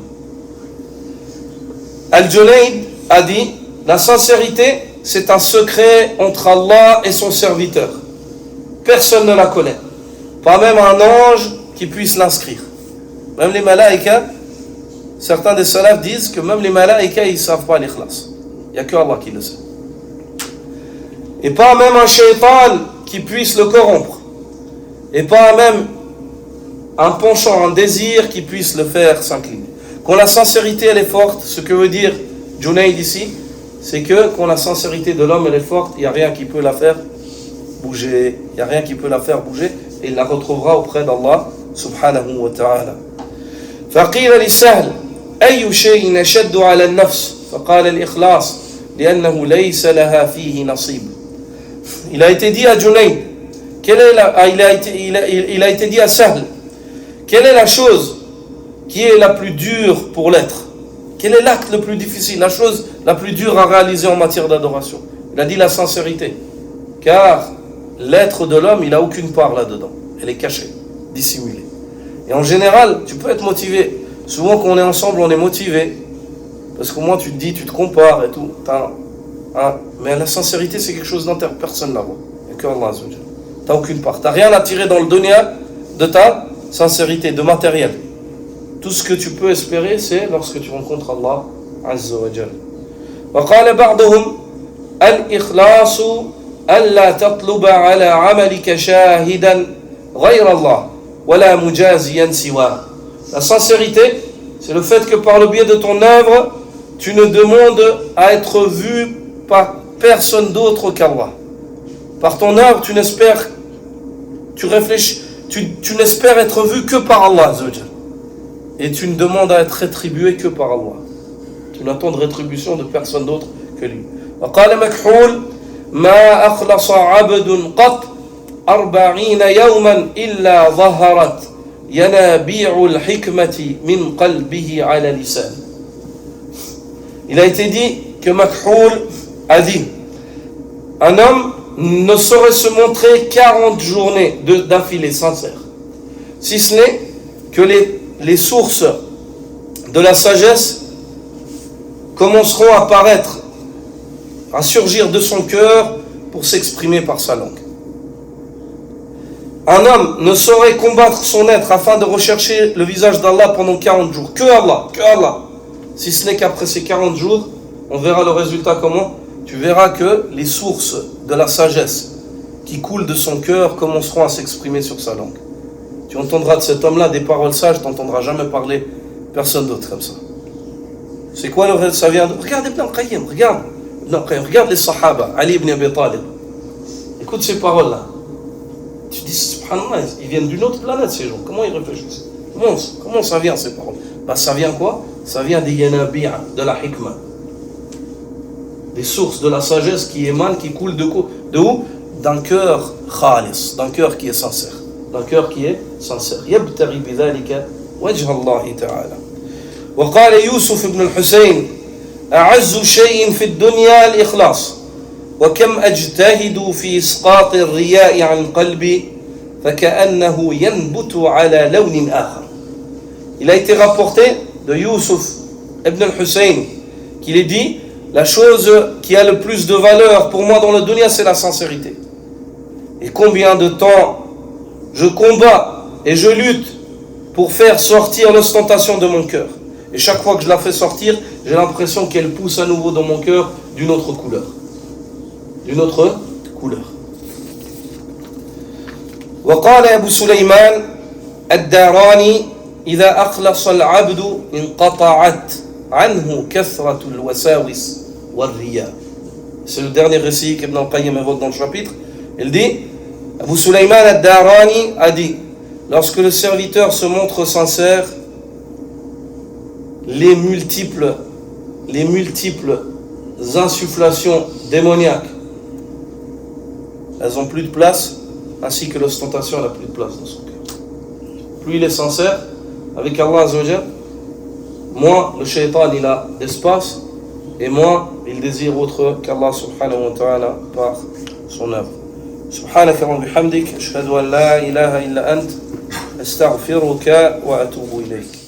Al-Junayd a dit la sincérité c'est un secret entre Allah et son serviteur. Personne ne la connaît. Pas même un ange qui puisse l'inscrire. Même les malaïkas, certains des salafs disent que même les malaïkas ils ne savent pas l'ikhlas. Il n'y a que Allah qui le sait. Et pas même un shaitan qui puisse le corrompre. Et pas même un penchant, un désir qui puisse le faire s'incliner. Quand la sincérité elle est forte, ce que veut dire Junayd ici, c'est que quand la sincérité de l'homme elle est forte, il n'y a rien qui peut la faire bouger. Il n'y a rien qui peut la faire bouger et il la retrouvera auprès d'Allah subhanahu wa ta'ala. فقيل للسهل أي شيء نشد على النفس فقال الإخلاص لأنه ليس لها فيه نصيب. Il a été dit à Junayd, il a été dit à Sahl, quelle est la chose qui est la plus dure pour l'être? Quel est l'acte le plus difficile, la chose la plus dure à réaliser en matière d'adoration? Il a dit la sincérité, car l'être de l'homme, il n'a aucune part là-dedans, elle est cachée, dissimulée. Et en général, tu peux être motivé. Souvent quand on est ensemble, on est motivé, parce qu'au moins tu te dis, tu te compares et tout. Mais la sincérité, c'est quelque chose d'inter, personne là-bas. Il n'y a que Allah. Tu n'as aucune part. Tu n'as rien à tirer dans le dunya de ta sincérité, de matériel. Tout ce que tu peux espérer, c'est lorsque tu rencontres Allah Azza wa Jal. وقال بعضهم الإخلاص ألا تطلب على عملك شاهدا غير الله ولا مجازيا سواه. La sincérité, c'est le fait que par le biais de ton œuvre, tu ne demandes à être vu par personne d'autre qu'Allah. Par ton œuvre, tu n'espères être vu que par Allah Azza wa Jal. Et tu ne demandes à être rétribué que par Allah. Tu n'attends de rétribution de personne d'autre que lui. وقال مكحول ما أخلص عبد قط 40 يوما إلا ظهرت ينابيع الحكمة من قلبه على لسانه. Il a été dit que Makhoul a dit: un homme ne saurait se montrer 40 journées d'affilée sincère, si ce n'est que les sources de la sagesse commenceront à apparaître, à surgir de son cœur pour s'exprimer par sa langue. Un homme ne saurait combattre son être afin de rechercher le visage d'Allah pendant 40 jours. Que Allah. Si ce n'est qu'après ces 40 jours, on verra le résultat comment. Tu verras que les sources de la sagesse qui coulent de son cœur commenceront à s'exprimer sur sa langue. Tu entendras de cet homme-là des paroles sages, tu n'entendras jamais parler personne d'autre comme ça. C'est quoi le ça vient de... Regarde Ibn al-Qayyim, regarde les Sahaba, Ali ibn Abi Talib. Écoute ces paroles-là. Tu dis, subhanallah, ils viennent d'une autre planète ces gens. Comment ils réfléchissent? Comment ça vient ces paroles? Ça vient quoi? Ça vient des yanabi'a, de la hikmah. Des sources de la sagesse qui émanent, qui coulent de où? D'un cœur khalis, d'un cœur qui est sincère. يبتغي بذلك وجه الله تعالى. وقال يوسف بن الحسين أعز شيء في الدنيا الإخلاص وكم أجتهد في إسقاط الرياء عن قلبي فكأنه ينبت على لون آخر. Il a été rapporté de Yusuf ibn al-Hussein qu'il est dit: la chose qui a le plus de valeur pour moi dans le dunya, c'est la sincérité. Et combien de temps je combats et je lutte pour faire sortir l'ostentation de mon cœur. Et chaque fois que je la fais sortir, j'ai l'impression qu'elle pousse à nouveau dans mon cœur d'une autre couleur. وقال أبو سليمان الداراني إذا أخلص العبد انقطعت عنه كثرة الوساوس والرياء. C'est le dernier récit qu'Ibn al-Qayyim évoque dans le chapitre. Il dit, Abu Sulayman al-Darani a dit: lorsque le serviteur se montre sincère, les multiples insufflations démoniaques, elles n'ont plus de place, ainsi que l'ostentation n'a plus de place dans son cœur. Plus il est sincère avec Allah Azza wa Jal, moins le shaitan il a d'espace, et moins il désire autre qu'Allah subhanahu wa ta'ala par son œuvre. سبحانك اللهم وبحمدك أشهد أن لا إله إلا أنت أستغفرك وأتوب إليك.